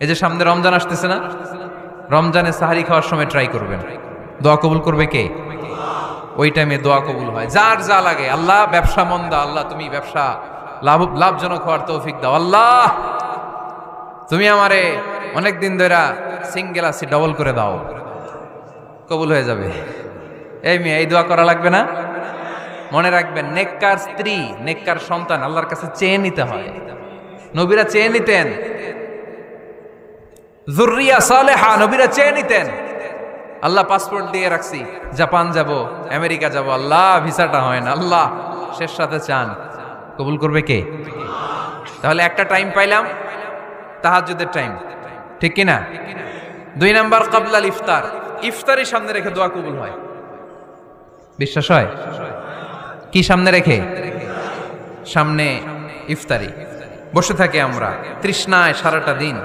এই যে সামনে রমজান আসতেছে না, রমজানে সাহারি খাওয়ার সময় ট্রাই করবেন, দোয়া কবুল করবে কে? ওই টাইমে দোয়া কবুল হয়। যার যা লাগে, আল্লাহ ব্যবসা মন্দা, আল্লাহ তুমি ব্যবসা লাভজনক হওয়ার তৌফিক দাও, আল্লাহ তুমি আমারে অনেকদিন ধরে সিঙ্গেল আছি ডবল করে দাও, কবুল হয়ে যাবে। এই মেয়ে, এই দোয়া করা লাগবে না? মনে রাখবেন, নেককার স্ত্রী, নেককার সন্তান আল্লাহর কাছে চেয়ে নিতে হয়। নবীরা চেয়ে নিতেন, যুররিয়া সালেহা নবীরা চেয়ে নিতেন। আল্লাহ পাসপোর্ট দিয়ে রাখছি, জাপান যাব, আমেরিকা যাব, আল্লাহ ভিসাটা হয় না, আল্লাহ শেষ সাথে চান, কবুল করবে কে? তাহলে একটা টাইম পাইলাম, তাহাজ্জুদের টাইম, ঠিক কিনা? 2 নাম্বার ক্বাবলাল ইফতার, ইফতারি সামনে রেখে দোয়া কবুল হয়। বিশ্বাস হয়? কি সামনে রেখে? সামনে ইফতারি। বসে থাকি আমরা তৃষ্ণায় সারাটা দিন,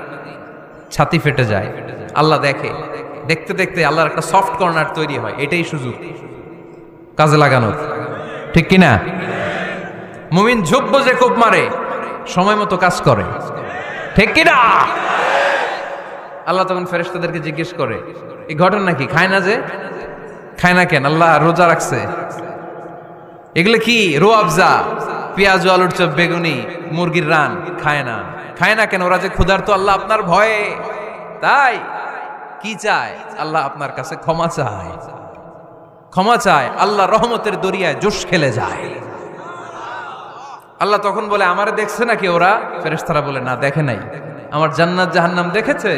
ছাতি ফেটে যায়, আল্লাহ দেখে, দেখতে দেখতে আল্লাহর একটা সফট কর্নার তৈরি হয়। এটাই সুযোগ কাজে লাগানোর, ঠিক কিনা? মুমিন ঝুব্ব যে কোপ মারে, সময় মতো কাজ করে, ঠিক কিনা? আল্লাহ তখন ফেরেশতাদেরকে জিজ্ঞেস করে, এই ঘটনা কি? খায় না যে? খায় না কেন? আল্লাহ রোজা রাখছে। এগুলো কি? রোয়াবজা, পেঁয়াজ, আলুর চপ, বেগুনি, মুরগির রান খায় না। খায় না কেন? ওরা যে ক্ষুধার্ত, আল্লাহ আপনার ভয়ে। তাই কি চায়? আল্লাহ আপনার কাছে ক্ষমা চায়, ক্ষমা চায়। আল্লাহ রহমতের দরিয়ায় জোশ খেলে যায়। আল্লাহ তখন বলে, আমারে দেখছে নাকি ওরা? ফেরেশতারা বলে, না দেখে নাই। আমার জান্নাত জাহান্নাম দেখেছে?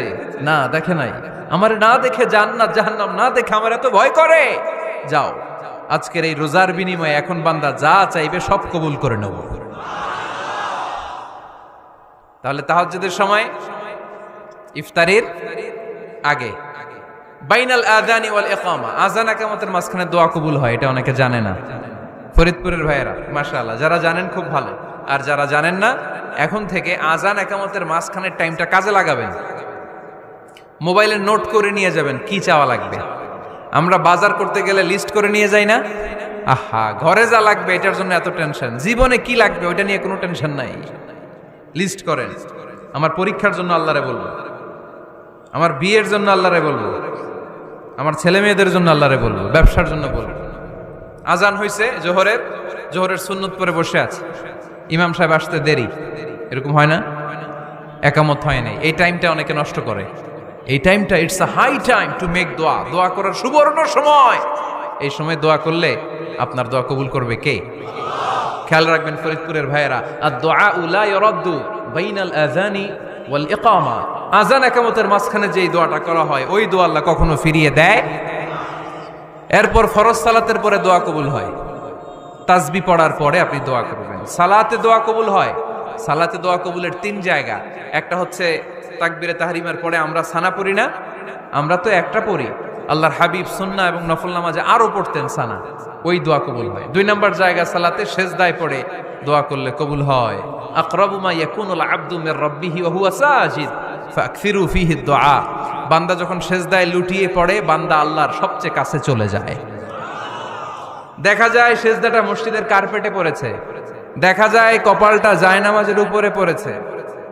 না দেখে নাই। আমারে না দেখে, জান্নাত জাহান্নাম না দেখে আমার এত ভয় করে। যাও, আজকের এই রোজার বিনিময়ে এখন বান্দা যা চাইবে সব কবুল করে নেব। তাহলে তাহাজ্জুদের সময় ইফতারির আগে, বাইনাল আযানি ওয়াল ইকামা, আযান ইকামতের মাঝখানে দোয়া কবুল হয়। এটা অনেকে জানে না। ফরিদপুরের ভাইয়েরা মাশাআল্লাহ, যারা জানেন খুব ভালো, আর যারা জানেন না, এখন থেকে আযান ইকামতের মাঝখানের টাইমটা কাজে লাগাবেন। মোবাইলে নোট করে নিয়ে যাবেন কি চাওয়া লাগবে। আমরা বাজার করতে গেলে লিস্ট করে নিয়ে যাই না? আহা, ঘরে যা লাগবে এটার জন্য এত টেনশন, জীবনে কি লাগবে ওইটা নিয়ে কোনো টেনশন নাই। লিস্ট করেন। আমার পরীক্ষার জন্য আল্লাহরে বলবো, আমার বিয়ের জন্য আল্লাহরে বলবো, আমার ছেলে মেয়েদের জন্য আল্লাহরে বলবো, ব্যবসার জন্য বলবো। আজান হয়েছে জোহরের সুন্নত পরে বসে আছে, ইমাম সাহেব আসতে দেরি, এরকম হয় না? একামত হয় নাই, এই টাইমটা অনেকে নষ্ট করে। এই টাইমটা it's a high time to make দোয়া, দোয়া করার সুবর্ণ সময়। এই সময় দোয়া করলে আপনার দোয়া কবুল করবে কে? খেয়াল রাখবেন ফরিদপুরের ভাইয়েরা, আদ-দুআউ লা ইউরাদ্দু বাইনাল আযানি ওয়াল ইকামা, আযান ইকামতের মাঝখানে যেই দোয়াটা করা হয় ওই দোয়া আল্লাহ কখনো ফিরিয়ে দেয়। এরপর ফরজ সালাতের পরে দোয়া কবুল হয়। তাসবিহ পড়ার পরে আপনি দোয়া করবেন। সালাতে দোয়া কবুল হয়। সালাতে দোয়া কবুলের 3 জায়গা। একটা হচ্ছে তাকবীরে তাহরিমার পরে আমরা সানা পড়ি না, আমরা তো একটা পড়ি। আল্লাহর হাবিব সুন্নাহ এবং নফল নামাজে আরো পড়তেন সানা, ওই দোয়া কবুল হয়। 2 নম্বর জায়গা সালাতে সেজদায় পড়ে দোয়া করলে কবুল হয়। আকরাবু মা ইয়াকুনুল আবদু মির রাব্বিহি ওয়া হুয়া সাজিদ ফাকসিরু ফীহি দুআ, বান্দা যখন সেজদায় লুটিয়ে পড়ে বান্দা আল্লাহর সবচেয়ে কাছে চলে যায়। দেখা যায় সেজদাটা মসজিদের কার্পেটে পড়েছে, দেখা যায় কপালটা জায়নামাজের উপরে পড়েছে,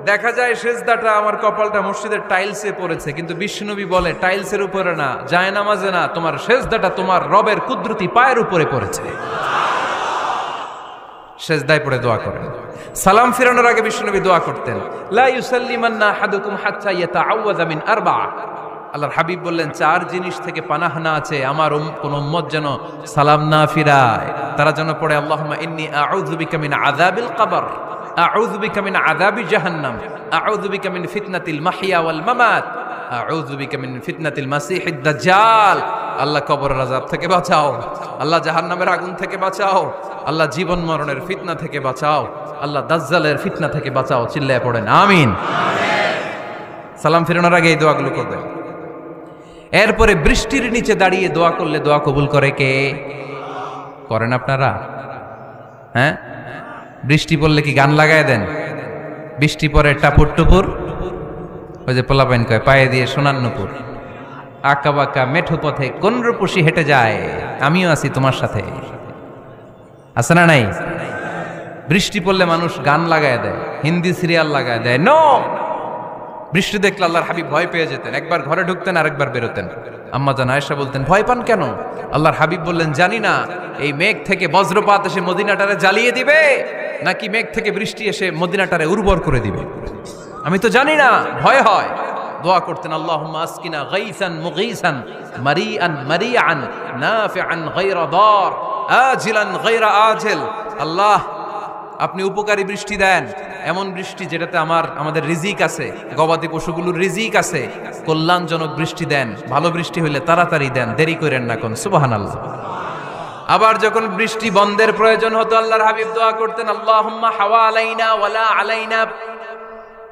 দেখা যায় সেজদাটা আমার কপালটা মসজিদের টাইলসে পড়েছে, কিন্তু বিশ্বনবী বলে টাইলসের উপরে না, জায়নামাজে না, তোমার সেজদাটা তোমার রবের কুদরতি পায়ের উপরে পড়েছে। সেজদায় পড়ে দোয়া করেন। সালাম ফিরানোর আগে বিশ্বনবী দোয়া করতেন, লা ইউসাল্লিমান্না আহাদুকুম হাত্তা ইয়াতাআওয়াযা মিন আরবা'a। আল্লাহর হাবিব বললেন 4 জিনিস থেকে পানাহ না আছে আমার কোন উম্মত যেন সালাম না ফিরায়। তারা যেন পড়ে, আল্লাহুম্মা ইন্নী আউযু বিকা মিন আযাবিল কবর, আউযু বিকা মিন আযাবি জাহান্নাম, আউযু বিকা মিন ফিতনাতিল মাহইয়া ওয়াল মামাত, আউযু বিকা মিন ফিতনাতিল মাসিহিদ দাজ্জাল। আল্লাহ কবরের আযাব থেকে বাঁচাও, আল্লাহ জাহান্নামের আগুন থেকে বাঁচাও, আল্লাহ জীবন মরণের ফিতনা থেকে বাঁচাও, আল্লাহ দাজ্জালের ফিতনা থেকে বাঁচাও। চিল্লায়ে পড়েন আমিন। সালাম ফিরানোর আগে এই দোয়াগুলো করবেন। এরপরে বৃষ্টির নিচে দাঁড়িয়ে দোয়া করলে দোয়া কবুল করে কে? করেন আপনারা? হ্যাঁ, বৃষ্টি পড়লে কি গান লাগায় দেন? বৃষ্টি পরে টাপুর টুপুর, ওই যে পোলাপাইন কয় পায়ে দিয়ে সোনার নুপুর, আঁকা বাঁকা মেঠো পথে কোন রূপসী হেঁটে যায়, আমিও আছি তোমার সাথে। আছে না নাই? বৃষ্টি পড়লে মানুষ গান লাগায় দেয়, হিন্দি সিরিয়াল লাগায় দেয়। নো, বৃষ্টি দেখলে আল্লাহর হাবিব ভয় পেয়ে যেতেন, একবার ঘরে ঢুকতেন আর একবার বেরোতেন। আম্মা জান আয়েশা বলতেন, ভয় পান কেন? আল্লাহর হাবিব বললেন, জানি না এই মেঘ থেকে বজ্রপাত এসে মদিনাটারে জ্বালিয়ে দিবে নাকি মেঘ থেকে বৃষ্টি এসে মদিনাটারে উর্বর করে দিবে, আমি তো জানি না, ভয় হয়। দোয়া করতেন, আল্লাহুম্মা আসকিনা গাইসান মুগীসান মারিআন মারিআন নাফিআন গায়রা দার আজিলান গায়রা আজিল। আল্লাহ, আপনি উপকারী বৃষ্টি দেন, এমন বৃষ্টি যেটাতে আমাদের রিজিক আছে, গবাদি পশুগুলোর রিজিক আছে, কল্যাণজনক বৃষ্টি দেন, ভালো বৃষ্টি হইলে তাড়াতাড়ি দেন, দেরি করেন না কোন। সুবহানাল্লাহ। আবার যখন বৃষ্টি বন্ধের প্রয়োজন হতো আল্লাহর হাবিব দোয়া করতেন, আল্লাহুম্মা হাওয়া আলাইনা ওয়ালা আলাইনা।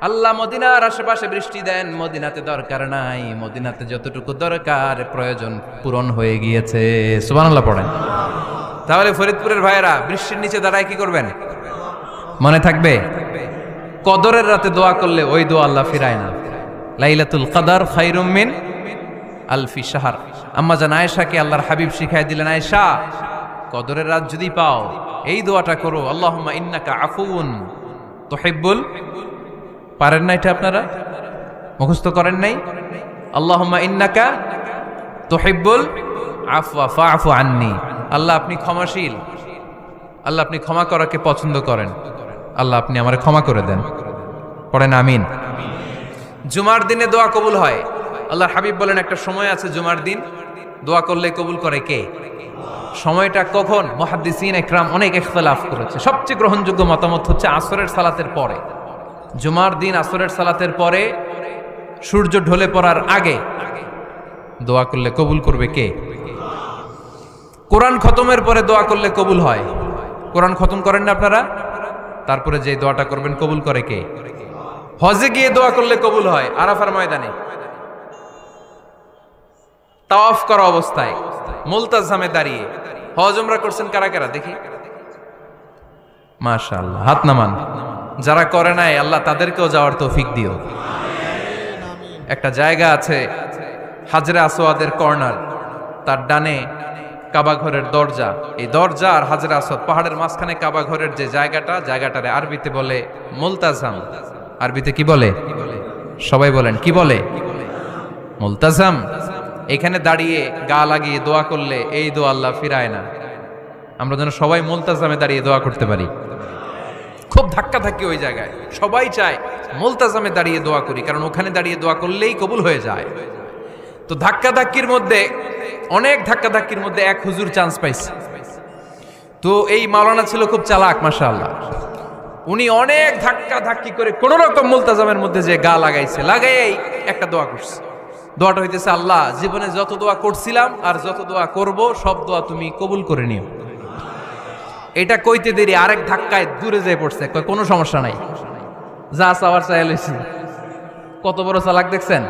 আল্লাহ মদিনার আশেপাশে বৃষ্টি দেন, মদিনাতে দরকার নাই, মদিনাতে যতটুকু দরকার প্রয়োজন পূরণ হয়ে গিয়েছে। সুবহানাল্লাহ পড়েন। তাহলে ফরিদপুরের ভাইয়েরা বৃষ্টির নিচে দাঁড়ায় কি করবেন? মনে থাকবে কদরের রাতে দোয়া করলে ওই দোয়া আল্লাহ ফিরায় না। লাইলাতুল কদর খায়রুম মিন আলফি শাহর। আম্মা জান আয়েশাকে আল্লাহর হাবিব শিখাই দিলেন, আয়েশা কদরের রাত যদি পাও এই দোয়াটা করো, আল্লাহুম্মা ইন্নাকা আফুউন তুহিব্বুল। পারেন না এটা? আপনারা মুখস্থ করেন নাই? আল্লাহুম্মা ইন্নাকা তুহিব্বুল আফওয়া ফাআফু আন্নি। আল্লাহ আপনি ক্ষমাশীল, আল্লাহ আপনি ক্ষমা করাকে পছন্দ করেন, আল্লাহ আপনি আমারে ক্ষমা করে দেন। পড়েন আমিন। জুমার দিনে দোয়া কবুল হয়। আল্লাহর হাবিব বলেন, একটা সময় আছে জুমার দিন দোয়া করলে কবুল করে কে? সময়টা কখন? মুহাদ্দিসিন ইকরাম অনেক ইখতিলাফ করেছে। সবচেয়ে গ্রহণযোগ্য মতামত হচ্ছে আসরের সালাতের পরে। জুমার দিন আসরের সালাতের পরে সূর্য ঢলে পড়ার আগে দোয়া করলে কবুল করবে কে? কোরআন খতমের পরে দোয়া করলে কবুল হয়। কোরআন খতম করেন না আপনারা? তারপরে যে দোয়াটা করবেন কবুল করে কে? হজে গিয়ে দোয়া করলে কবুল হয়। আরাফার ময়দানে তাওয়াফ করা অবস্থায় মুলতাজামে দাঁড়িয়ে। হজ উমরা করছেন কারা কারা দেখি? মাশাআল্লাহ, হাত নামান। যারা করে নাই আল্লাহ তাদেরকেও যাওয়ার তৌফিক দিও। একটা জায়গা আছে হাজরে আসওয়াদের কর্নার, তার ডানে কাবা ঘরের দরজা। এই দরজা আর হাজরে আসওয়াদ, পাহাড়ের মাঝখানে কাবা ঘরের যে জায়গাটারে আরবিতে বলে মুলতাজাম। আরবিতে কি বলে? সবাই বলেন, কি বলে? মুলতাজাম। এখানে দাঁড়িয়ে গা লাগিয়ে দোয়া করলে এই দোয়া আল্লাহ ফিরায় না। আমরা যেন সবাই মুলতাজামে দাঁড়িয়ে দোয়া করতে পারি। খুব ধাক্কা ধাক্কি ওই জায়গায়, সবাই চায় মুলতাজামে দাঁড়িয়ে দোয়া করি, কারণ ওখানে দাঁড়িয়ে দোয়া করলেই কবুল হয়ে যায়। তো ধাক্কা ধাক্কির মধ্যে, অনেক ধাক্কা ধাক্কির মধ্যে এক হুজুর চান্স পাইছে। তো এই মাওলানা ছিল খুব চালাক, মাশাআল্লাহ। উনি অনেক ধাক্কা ধাক্কি করে কোন রকম মুলতাজামের মধ্যে যে গা লাগাইছে, লাগাই একটা দোয়া করছে। দোয়াটা হইতেছে, আল্লাহ জীবনে যত দোয়া করছিলাম আর যত দোয়া করব সব দোয়া তুমি কবুল করে নিও। এটা কইতে দেরি আরেক ধাক্কায় দূরে যেয়ে পড়ছে, কোনো সমস্যা নাই, যা চাওয়ার চাই লইছি। কত বড় চালাক দেখছেন?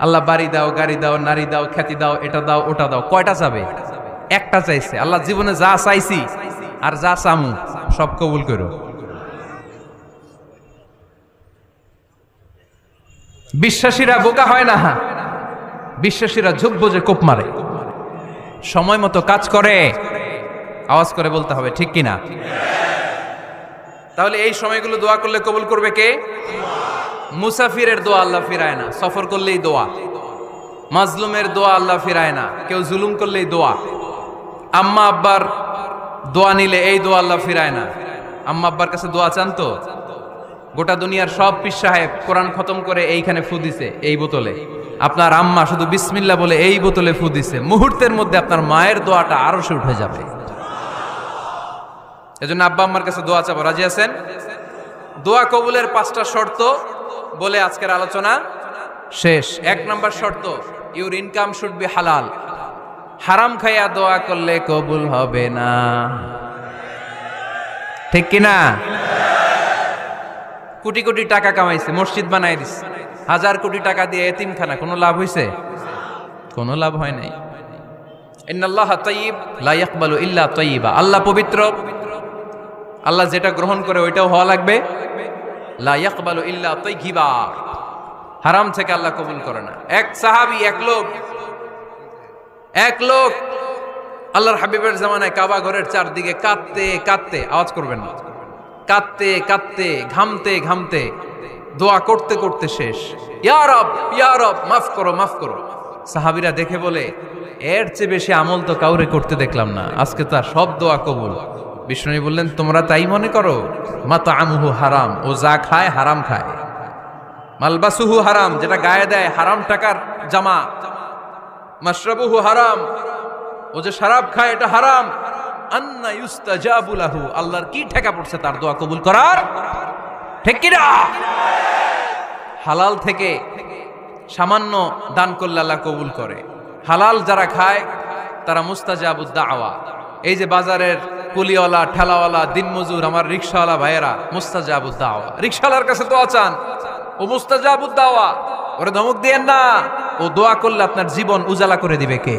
আল্লাহ বাড়ি দাও, গাড়ি দাও, নারী দাও, খ্যাতি দাও, এটা দাও, ওটা দাও। কয়টা চাবে? একটা চাইছে। আল্লাহ জীবনে যা চাইছি আর যা চামু সব কবুল করো। বিশ্বাসীরা বোকা হয় না, বিশ্বাসীরা ঝুঁক বোঝে কোপ মারে, সময় মতো কাজ করে। আওয়াজ করে বলতে হবে, ঠিক কিনা? তাহলে এই সময়গুলো দোয়া করলে কবুল করবে কে? মুসাফিরের দোয়া আল্লাহ ফিরায় না, সফর করলেই দোয়া। মাজলুমের দোয়া আল্লাহ ফিরায় না, কেউ জুলুম করলেই দোয়া। আম্মা আব্বার দোয়া নিলে এই দোয়া আল্লাহ ফিরায় না। আম্মা আব্বার কাছে দোয়া চান তো? গোটা দুনিয়ার সব পীর সাহেব কোরআন খতম করে এইখানে ফু দিছে এই বোতলে, আপনার আম্মা শুধু বিসমিল্লাহ বলে এই বোতলে ফু দিছে, মুহূর্তের মধ্যে আপনার মায়ের দোয়াটা আরো সে উঠে যাবে। এজন্য আব্বা আম্মার কাছে দোয়া চাবো, রাজি আছেন? দোয়া কবুলের 5টা শর্ত বলে আজকের আলোচনা শেষ। 1 নম্বর শর্ত, ইউর ইনকাম শুড বি হালাল। হারাম খাইয়া দোয়া করলে কবুল হবে না, ঠিক কিনা? কোটি কোটি টাকা কামাইছে, মসজিদ বানাই দিছে, 1000 কোটি টাকা দিয়ে এতিমখানা, কোনো লাভ হইছে? কোনো লাভ হয় নাই। ইন্নাল্লাহা তাইয়্যিব লা ইয়াকবালু ইল্লা তাইয়্যিবা। আল্লাহ পবিত্র, আল্লাহ যেটা গ্রহণ করে ওইটাও হওয়া লাগবে। লা ইয়াকবালু ইল্লা তাইয়্যিবা, হারাম থেকে আল্লাহ কবুল করে না। এক সাহাবী, এক লোক আল্লাহর হাবিবের জামানায় কাবা ঘরের চারদিকে কাঁদতে কাঁদতে, আওয়াজ করবেন না, কাঁদতে কাঁদতে, ঘামতে ঘামতে দোয়া করতে করতে শেষ। ইয়া রব মাফ করো মাফ করো। সাহাবীরা দেখে বলে, এর চেয়ে বেশি আমল তো কাউরে করতে দেখলাম না, আজকে তার সব দোয়া কবুল। বিষ্ণু বললেন, তোমরা তাই মনে করো? মাতআমুহু হারাম, ও যা খায় হারাম খায়। মালবাসুহু হারাম, যেটা গায়ে দেয় হারাম টাকার জামা। মাশরাবুহু হারাম, ও যে শরাব খায় এটা হারাম। আন্না ইউস্তাজাবু লাহু, আল্লাহর কি ঠেকা পড়ছে তার দোয়া কবুল করার? ঠিক কি না? হালাল থেকে সামান্য দান করলে আল্লাহ কবুল করে। হালাল যারা খায় তারা মুস্তাজাবুদ দাওয়া। এই যে বাজারের কুলিওয়ালা, ঠেলাওয়ালা, দিনমজুর, আমার রিকশাওয়ালা ভাইয়েরা মুস্তাজাবুদ দাওয়া। রিকশাওয়ালার কাছে দোয়া চান, ও মুস্তাজাবুদ দাওয়া। ওরে ধমক দিয়েন না, ও দোয়া করলে আপনার জীবন উজালা করে দিবে কে?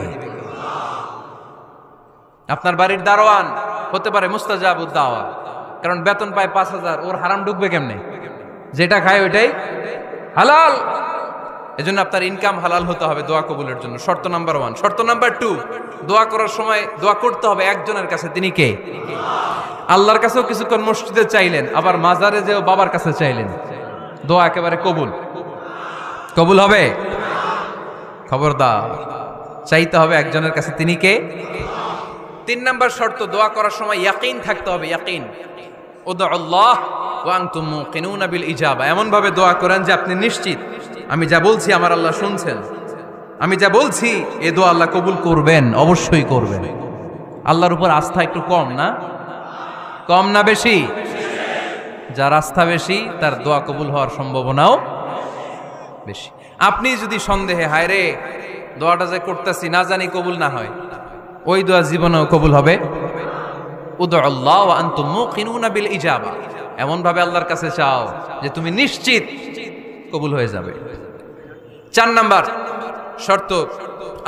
আপনার বাড়ির দারোয়ান হতে পারে মুস্তাজাবুদ দাওয়া, কারণ বেতন পায় 5,000, ওর হারাম ঢুকবে কেমনে? যেটা খায় ওইটাই হালাল। এজন্য আপনার ইনকাম হালাল হতে হবে দোয়া কবুলের জন্য। শর্ত নাম্বার 1। শর্ত নাম্বার 2, দোয়া করার সময় দোয়া করতে হবে একজনের কাছে। তিনি কে? আল্লাহর কাছেও কিছুক্ষণ মসজিদে চাইলেন, আবার মাজারে যেও বাবার কাছে চাইলেন, দোয়া একেবারে কবুল কবুল হবে? খবরদার, চাইতে হবে একজনের কাছে। তিনি কে? 3 নাম্বার শর্ত, দোয়া করার সময় ইয়াকিন থাকতে হবে। ইয়াকিন, উদউল্লাহ ওয়া আনতুম মুকিনুনা বিল ইজাবা। এমন ভাবে দোয়া করেন যে আপনি নিশ্চিত, আমি যা বলছি আমার আল্লাহ শুনছেন, আমি যা বলছি এ দোয়া আল্লাহ কবুল করবেন, অবশ্যই করবেন। আল্লাহর উপর আস্থা একটু কম না? কম না বেশি? যার আস্থা বেশি তার দোয়া কবুল হওয়ার সম্ভাবনাও বেশি। আপনি যদি সন্দেহে, হায় রে দোয়াটা যে করতেছি না জানি কবুল না হয়, ওই দোয়া জীবনেও কবুল হবে? উদউল্লাহ ওয়া আনতুম মুকিনুনা বিল ইজাবা। এমন ভাবে আল্লাহর কাছে চাও যে তুমি নিশ্চিত কবুল হয়ে যাবে। 4 নাম্বার শর্ত,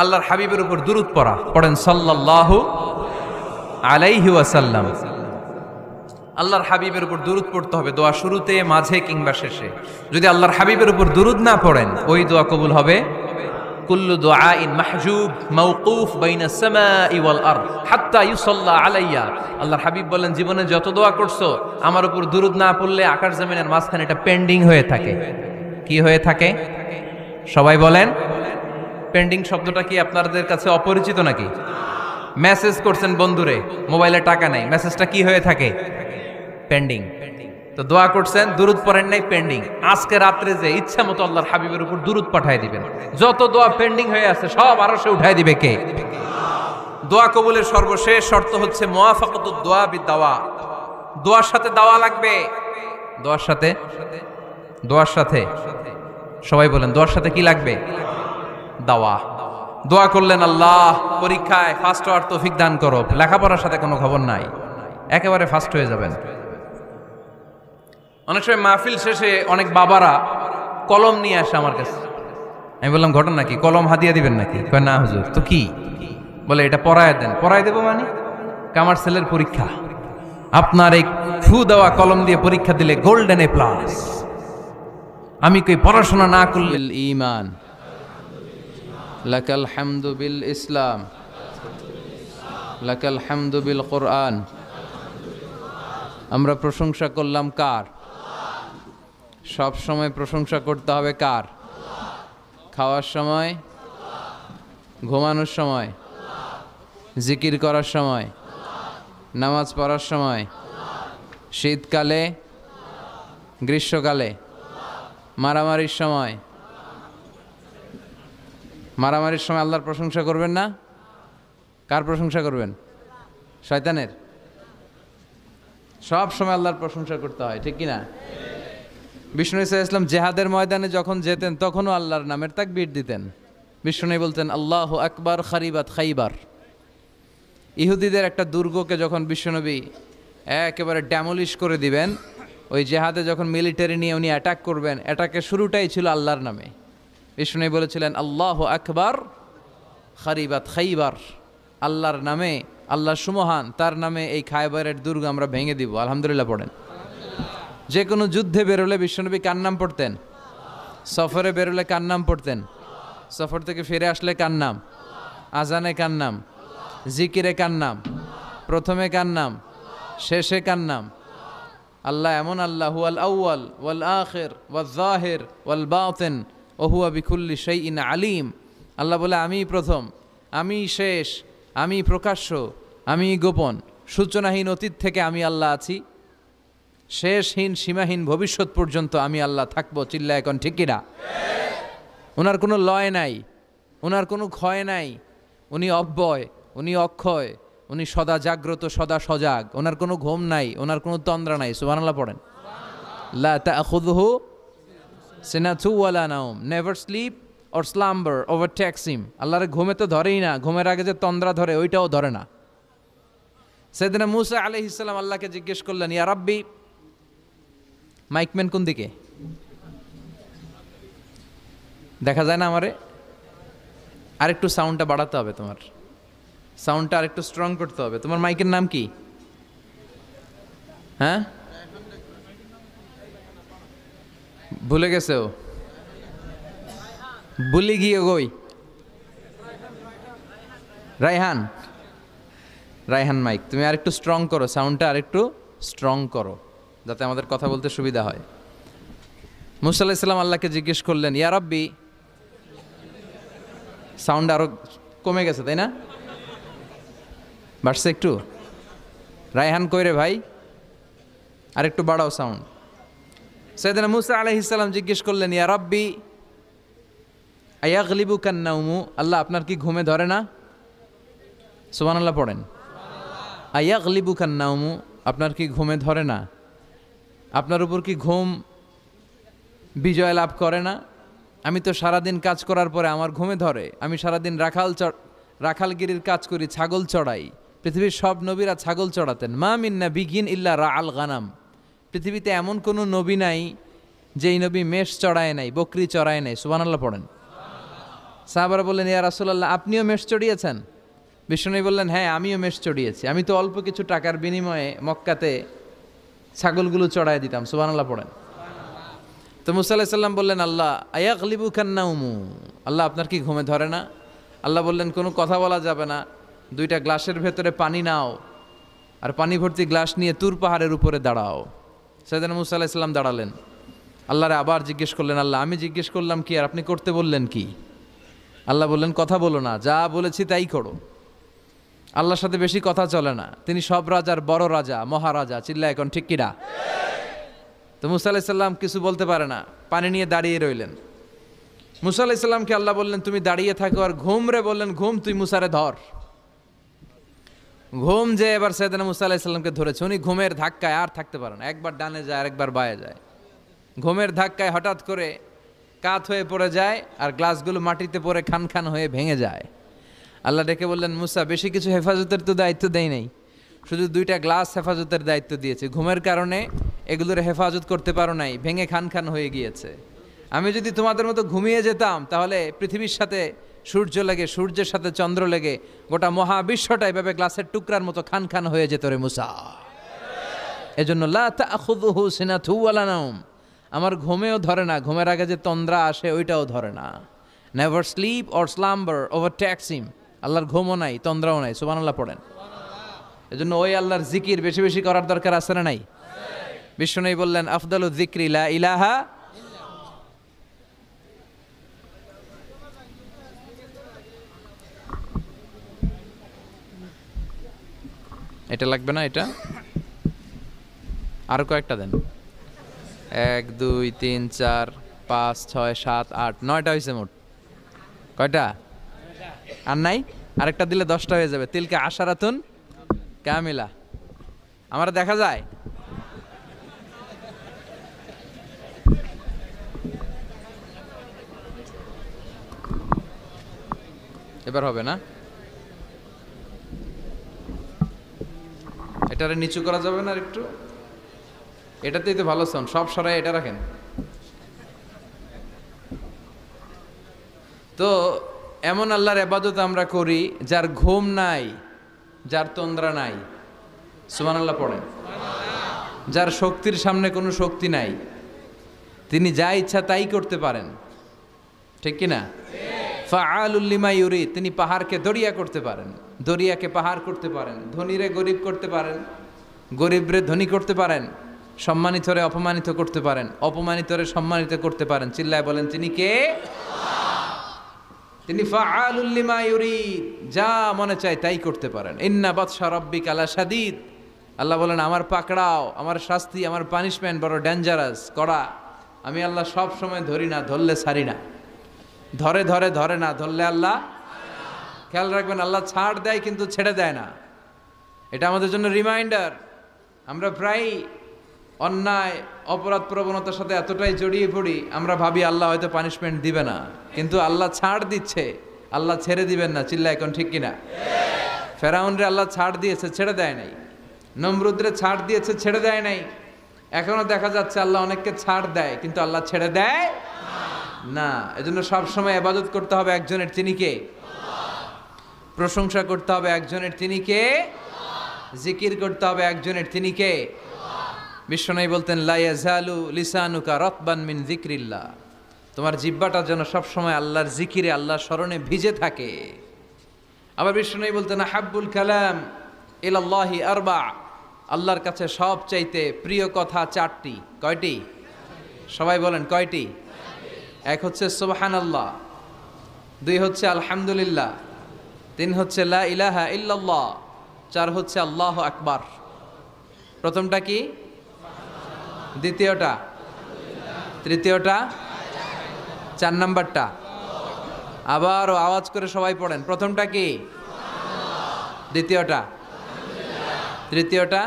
আল্লাহর হাবিবের উপর দুরূদ পড়া। পড়েন সাল্লাল্লাহু আলাইহি ওয়াসাল্লাম। আল্লাহর হাবিবের উপর দুরূদ পড়তে হবে দোয়া শুরুতে, মাঝে কিংবা শেষে। যদি আল্লাহর হাবিবের উপর দুরূদ না পড়েন, ওই দোয়া কবুল হবে? কুল্লু দুআইন মাহজুব মাওকুফ বাইনাস সামাই ওয়াল আরদ হাত্তা ইউসাল্লা আলাইয়া। আল্লাহর হাবিব বলেন, জীবনে যত দোয়া করছো আমার উপর দুরূদ না পড়লে আকাশ জমিনের মাঝখানে এটা পেন্ডিং হয়ে থাকে। কি হয়ে থাকে? সবাই বলেন। পেন্ডিং শব্দটা কি আপনাদের কাছে অপরিচিত নাকি? মেসেজ করছেন বন্ধুরে, মোবাইলে টাকা নাই, মেসেজটা কি হয়ে থাকে? পেন্ডিং। তো দোয়া করছেন, দুরূদ পড়েন নাই, পেন্ডিং। আজকে রাত্রে যে ইচ্ছা মতো আল্লাহর হাবিবের উপর দুরূদ পাঠিয়ে দিবেন, যত দোয়া পেন্ডিং হয়ে আছে সব আরশে উঠায় দিবে কে? দোয়া কবুলের সর্বশেষ শর্ত হচ্ছে মুওয়াফাকাতুদ দোয়া বিদ-দাওয়া। দোয়ার সাথে দাওয়া লাগবে। দোয়ার সাথে সবাই বলেন, দোয়ার সাথে কি লাগবে? দাওয়া। দোয়া করলেন, আল্লাহ পরীক্ষায় ফার্স্ট হওয়ার তৌফিক দান করো। লেখাপড়ার সাথে কোনো খবর নাই, একেবারে ফার্স্ট হয়ে যাবেন। অনেক সময় মাহফিল শেষে অনেক বাবারা কলম নিয়ে আসে আমার কাছে। আমি বললাম, ঘটনা কি? কলম হাদিয়া দিবেন নাকি? কয় না হুজুর। তো কি? বলে, এটা পড়ায় দেন। পড়ায় দেবো মানে? আমার ছেলের পরীক্ষা, আপনার এই ফু দেওয়া কলম দিয়ে পরীক্ষা দিলে গোল্ডেন এ প্লাস। আমি কই, পড়াশোনা না করলে ঈমান, লাকাল হামদু বিল ইসলাম, লাকাল হামদু বিল কোরআন। আমরা প্রশংসা করলাম কার? সব সময় প্রশংসা করতে হবে কার? খাওয়ার সময়, ঘুমানোর সময়, জিকির করার সময়, নামাজ পড়ার সময়, শীতকালে, গ্রীষ্মকালে, মারামারির সময়। মারামারির সময় আল্লাহর প্রশংসা করবেন না? কার প্রশংসা করবেন? শয়তানের? সব সময় আল্লাহর প্রশংসা করতে হয়, ঠিক কিনা? বিষ্ণু ইসলাম জেহাদের ময়দানে যখন যেতেন তখনও আল্লাহর নামের তাকবীর দিতেন। বিষ্ণু বলতেন, আল্লাহু আকবার খারিবাত খাইবার। ইহুদিদের একটা দুর্গকে যখন বিশ্বনবী একেবারে ড্যামলিশ করে দিবেন, ওই জেহাদে যখন মিলিটারি নিয়ে উনি অ্যাটাক করবেন, অ্যাটাকের শুরুটাই ছিল আল্লাহর নামে। বিষ্ণু বলেছিলেন, আল্লাহু আকবার খারিবাত খাইবার। আল্লাহর নামে, আল্লাহ সুমহান, তার নামে এই খায়বারের দুর্গ আমরা ভেঙে দিব। আলহামদুলিল্লাহ পড়েন। যে কোনো যুদ্ধে বেরোলে বিশ্বনবী কার নাম পড়তেন? সফরে বেরোলে কার নাম পড়তেন? সফর থেকে ফিরে আসলে কার নাম? আজানে কার নাম? জিকিরে কার নাম? প্রথমে কার নাম? শেষে কার নাম? আল্লাহ এমন আল্লাহ, হুয়াল আউয়াল ওয়াল আখির ওয়াল যাহির ওয়াল বাতিন ওয়া হুয়া বিকুল্লি শাইইন আলিম। আল্লাহ বলে আমি প্রথম, আমি শেষ, আমি প্রকাশ্য, আমি গোপন, সূচনাহীন অতীত থেকে আমি আল্লাহ আছি, শেষহীন সীমাহীন ভবিষ্যৎ পর্যন্ত আমি আল্লাহ থাকবো। চিল্লা এখন ঠিক কিনা? ওনার কোনো লয় নাই, ওনার কোনো ক্ষয় নাই, উনি অব্যয়, উনি অক্ষয়, উনি সদা জাগ্রত, সদা সজাগ, ওনার কোনো ঘুম নাই, ওনার কোনো তন্দ্রা নাই। সুবহানাল্লাহ পড়েন। লা তাখুযুহু সিনাতু ওয়ালা নাওম, never sleep or slumber overtakes him. আল্লাহর ঘুমে তো ধরেই না, ঘুমের আগে যে তন্দ্রা ধরে ওইটাও ধরে না। সাইয়েদনা মূসা আলাইহিস সালাম আল্লাহকে জিজ্ঞেস করলেন, ইয়া রাব্বি, মাইকম্যান কোন দিকে? দেখা যায় না আমারে? আরেকটু সাউন্ডটা বাড়াতে হবে, তোমার সাউন্ডটা আরেকটু স্ট্রং করতে হবে। তোমার মাইকের নাম কি? হ্যাঁ, ভুলে গেছে ও, ভুলে গিয়ে গই। রায়হান, রায়হান মাইক তুমি আরেকটু স্ট্রং করো, সাউন্ডটা আরেকটু স্ট্রং করো যাতে আমাদের কথা বলতে সুবিধা হয়। মূসা আলাইহিস সালাম আল্লাহকে জিজ্ঞেস করলেন, ইয়া রাব্বি, সাউন্ড আরো কমে গেছে তাই না? বাড়ছে একটু? রায়হান কই রে ভাই, আরেকটু বাড়াও সাউন্ড। সাইয়েদনা মূসা আলাইহিস সালাম জিজ্ঞেস করলেন, ইয়া রাব্বি আয়াগলিবুকান নাওমু, আল্লাহ আপনার কি ঘুমে ধরে না? সুবহানাল্লাহ পড়েন। আয়াগলিবুকান নাওমু, আপনার কি ঘুমে ধরে না? আপনার উপর কি ঘুম বিজয় লাভ করে না? আমি তো সারাদিন কাজ করার পরে আমার ঘুমে ধরে। আমি সারাদিন রাখালগিরির কাজ করি, ছাগল চড়াই। পৃথিবীর সব নবীরা ছাগল চড়াতেন। মা মিন নাবিয়্যিন ইল্লা রাআল গানাম, পৃথিবীতে এমন কোনো নবী নাই যেই নবী মেষ চড়ায় নাই, বকরি চড়ায় নাই। সুবহানাল্লাহ পড়েন। সাহাবারা বললেন, ইয়া রাসূলুল্লাহ, আপনিও মেষ চড়িয়েছেন? বিষ্ণু বললেন, হ্যাঁ আমিও মেষ চড়িয়েছি। আমি তো অল্প কিছু টাকার বিনিময়ে মক্কাতে ছাগলগুলো চড়ায় দিতাম। সুবহানাল্লাহ পড়েন। তো মূসা আলাইহিস সালাম বললেন, আল্লাহ আয়াগলিবুকান নাওমু, আল্লাহ আপনার কি ঘুমে ধরে না? আল্লাহ বললেন, কোনো কথা বলা যাবে না, দুইটা গ্লাসের ভেতরে পানি নাও আর পানি ভর্তি গ্লাস নিয়ে তুর পাহাড়ের উপরে দাঁড়াও। সাইয়েদনা মূসা আলাইহিস সালাম দাঁড়ালেন। আল্লাহরে আবার জিজ্ঞেস করলেন, আল্লাহ আমি জিজ্ঞেস করলাম কি আর আপনি করতে বললেন কি? আল্লাহ বললেন, কথা বলো না, যা বলেছি তাই করো। আল্লাহর সাথে বেশি কথা চলে না, তিনি সব রাজার বড় রাজা, মহারাজা। চিল্লা এখন ঠিক কিনা? তো মূসা আলাইহিস সালাম কিছু বলতে পারে না, পানি নিয়ে দাঁড়িয়ে রইলেন। মূসা আলাইহিস সালামকে আল্লাহ বললেন, তুমি দাঁড়িয়ে থাকো আর ঘুম রে, বললেন ঘুম তুই মূসারে ধর। ঘুম যে এবার সাইয়েদনা মূসা আলাইহিস সালামকে ধরেছে, উনি ঘুমের ধাক্কায় আর থাকতে পারে না, একবার ডানে যায় আর একবার বায়ে যায়। ঘুমের ধাক্কায় হঠাৎ করে কাত হয়ে পড়ে যায় আর গ্লাসগুলো মাটিতে পড়ে খান খান হয়ে ভেঙে যায়। আল্লাহ ডেকে বললেন, মূসা বেশি কিছু হেফাজতের তো দায়িত্ব দেয় নাই, শুধু দুইটা গ্লাস হেফাজতের দায়িত্ব দিয়েছে। ঘুমের কারণে এগুলোর হেফাজত করতে পারো নাই, ভেঙে খান খান হয়ে গিয়েছে। আমি যদি তোমাদের মতো ঘুমিয়ে যেতাম তাহলে পৃথিবীর সাথে সূর্য লেগে, সূর্যের সাথে চন্দ্র লেগে গোটা মহাবিশ্বটা এভাবে গ্লাসের টুকরার মতো খান খান হয়ে যেত রে মূসা। এজন্য লা তাখুযুহু সিনাতু ওয়ালা নাওম, আমার ঘুমেও ধরে না, ঘুমের আগে যে তন্দ্রা আসে ওইটাও ধরে না। Never sleep or slumber overtakes him, আল্লাহর ঘুমও নাই, তন্দ্রাও নাই। সুবহানাল্লাহ পড়েন। এজন্য ওই আল্লাহর জিকির বেশি বেশি করার দরকার আছে না নাই? বিষ্ণু বললেন, আফদালু যিকরি লা ইলাহা, এটা লাগবে না, এটা আরো কয়েকটা দেন। 1 2 3 4 5 6 7 8 9টা হয়েছে মোট। কয়টা? আর নাই? আরেকটা দিলে 10টা হয়ে যাবে। তিলকা আশারাতুন কামিলা। আমরা দেখা যায়? এবার হবে না? এটারে নিচু করা যাবে না আর একটু? এটাতেই তো ভালো সাউন্ড, সব সরাই এটা রাখেন। তো এমন আল্লাহর ইবাদত আমরা করি যার ঘুম নাই, যার তন্দ্রা নাই। সুবহানাল্লাহ পড়েন। যার শক্তির সামনে কোনো শক্তি নাই, তিনি যা ইচ্ছা তাই করতে পারেন, ঠিক কি না? ফাআলুল লিমা ইউরিদ, তিনি পাহাড়কে দরিয়া করতে পারেন, দরিয়াকে পাহাড় করতে পারেন, ধনীরে গরিব করতে পারেন, গরিবরে ধনী করতে পারেন, সম্মানিতরে অপমানিত করতে পারেন, অপমানিতরে সম্মানিত করতে পারেন। চিল্লায় বলেন তিনি কে? তিনি ফাআলুল লিমা ইউরিদ, যা মনে চায় তাই করতে পারেন। ইন্না বাতশা রাব্বিকা লাশাদীদ, আল্লাহ বলেন আমার পাকড়াও, আমার শাস্তি, আমার পানিশমেন্ট বড় ডেঞ্জারাস, কড়া। আমি আল্লাহ সব সময় ধরি না, ধরলে ছাড়ি না। ধরে ধরে ধরে না, ধরলে আল্লাহ খেয়াল রাখবেন, আল্লাহ ছাড় দেয় কিন্তু ছেড়ে দেয় না। এটা আমাদের জন্য রিমাইন্ডার। আমরা প্রায় অন্যায় অপরাধ প্রবণতার সাথে এতটাই জড়িয়ে পড়ি, আমরা ভাবি আল্লাহ হয়তো পানিশমেন্ট দিবে না, কিন্তু আল্লাহ ছাড় দিচ্ছে, আল্লাহ ছেড়ে দিবেন না। চিল্লা এখন ঠিক কিনা? ফেরাউনরে আল্লাহ ছাড় দিয়েছে, ছেড়ে দেয় নাই। নমরুদরে ছাড় দিয়েছে, ছেড়ে দেয় নাই। এখনো দেখা যাচ্ছে আল্লাহ অনেককে ছাড় দেয়, কিন্তু আল্লাহ ছেড়ে দেয় না। এজন্য সবসময় ইবাদত করতে হবে একজনের, তিনি কে? প্রশংসা করতে হবে একজনের, তিনি কে? জিকির করতে হবে একজনের, তিনি কে? বিশ্বনবী বলতেন লা ইয়াজালু লিসানুকা রাতবান মিন যিকরিল্লাহ, তোমার জিহ্বাটা যেন সবসময় আল্লাহর জিকিরে, আল্লাহর স্মরণে ভিজে থাকে। আবার বিশ্বনবী বলতেন হাব্বুল কালাম ইলাল্লাহি আরবা, আল্লাহর কাছে সবচাইতে প্রিয় কথা চারটি। কয়টি? সবাই বলেন কয়টি? এক হচ্ছে সুবহানাল্লাহ, দুই হচ্ছে আলহামদুলিল্লাহ, তিন হচ্ছে লা ইলাহা ইল্লাল্লাহ, চার হচ্ছে আল্লাহু আকবার। প্রথমটা কি? দ্বিতীয়টা? তৃতীয়টা? চার নাম্বারটা? আবারও আওয়াজ করে সবাই পড়েন। প্রথমটা কি? দ্বিতীয়টা? তৃতীয়টা?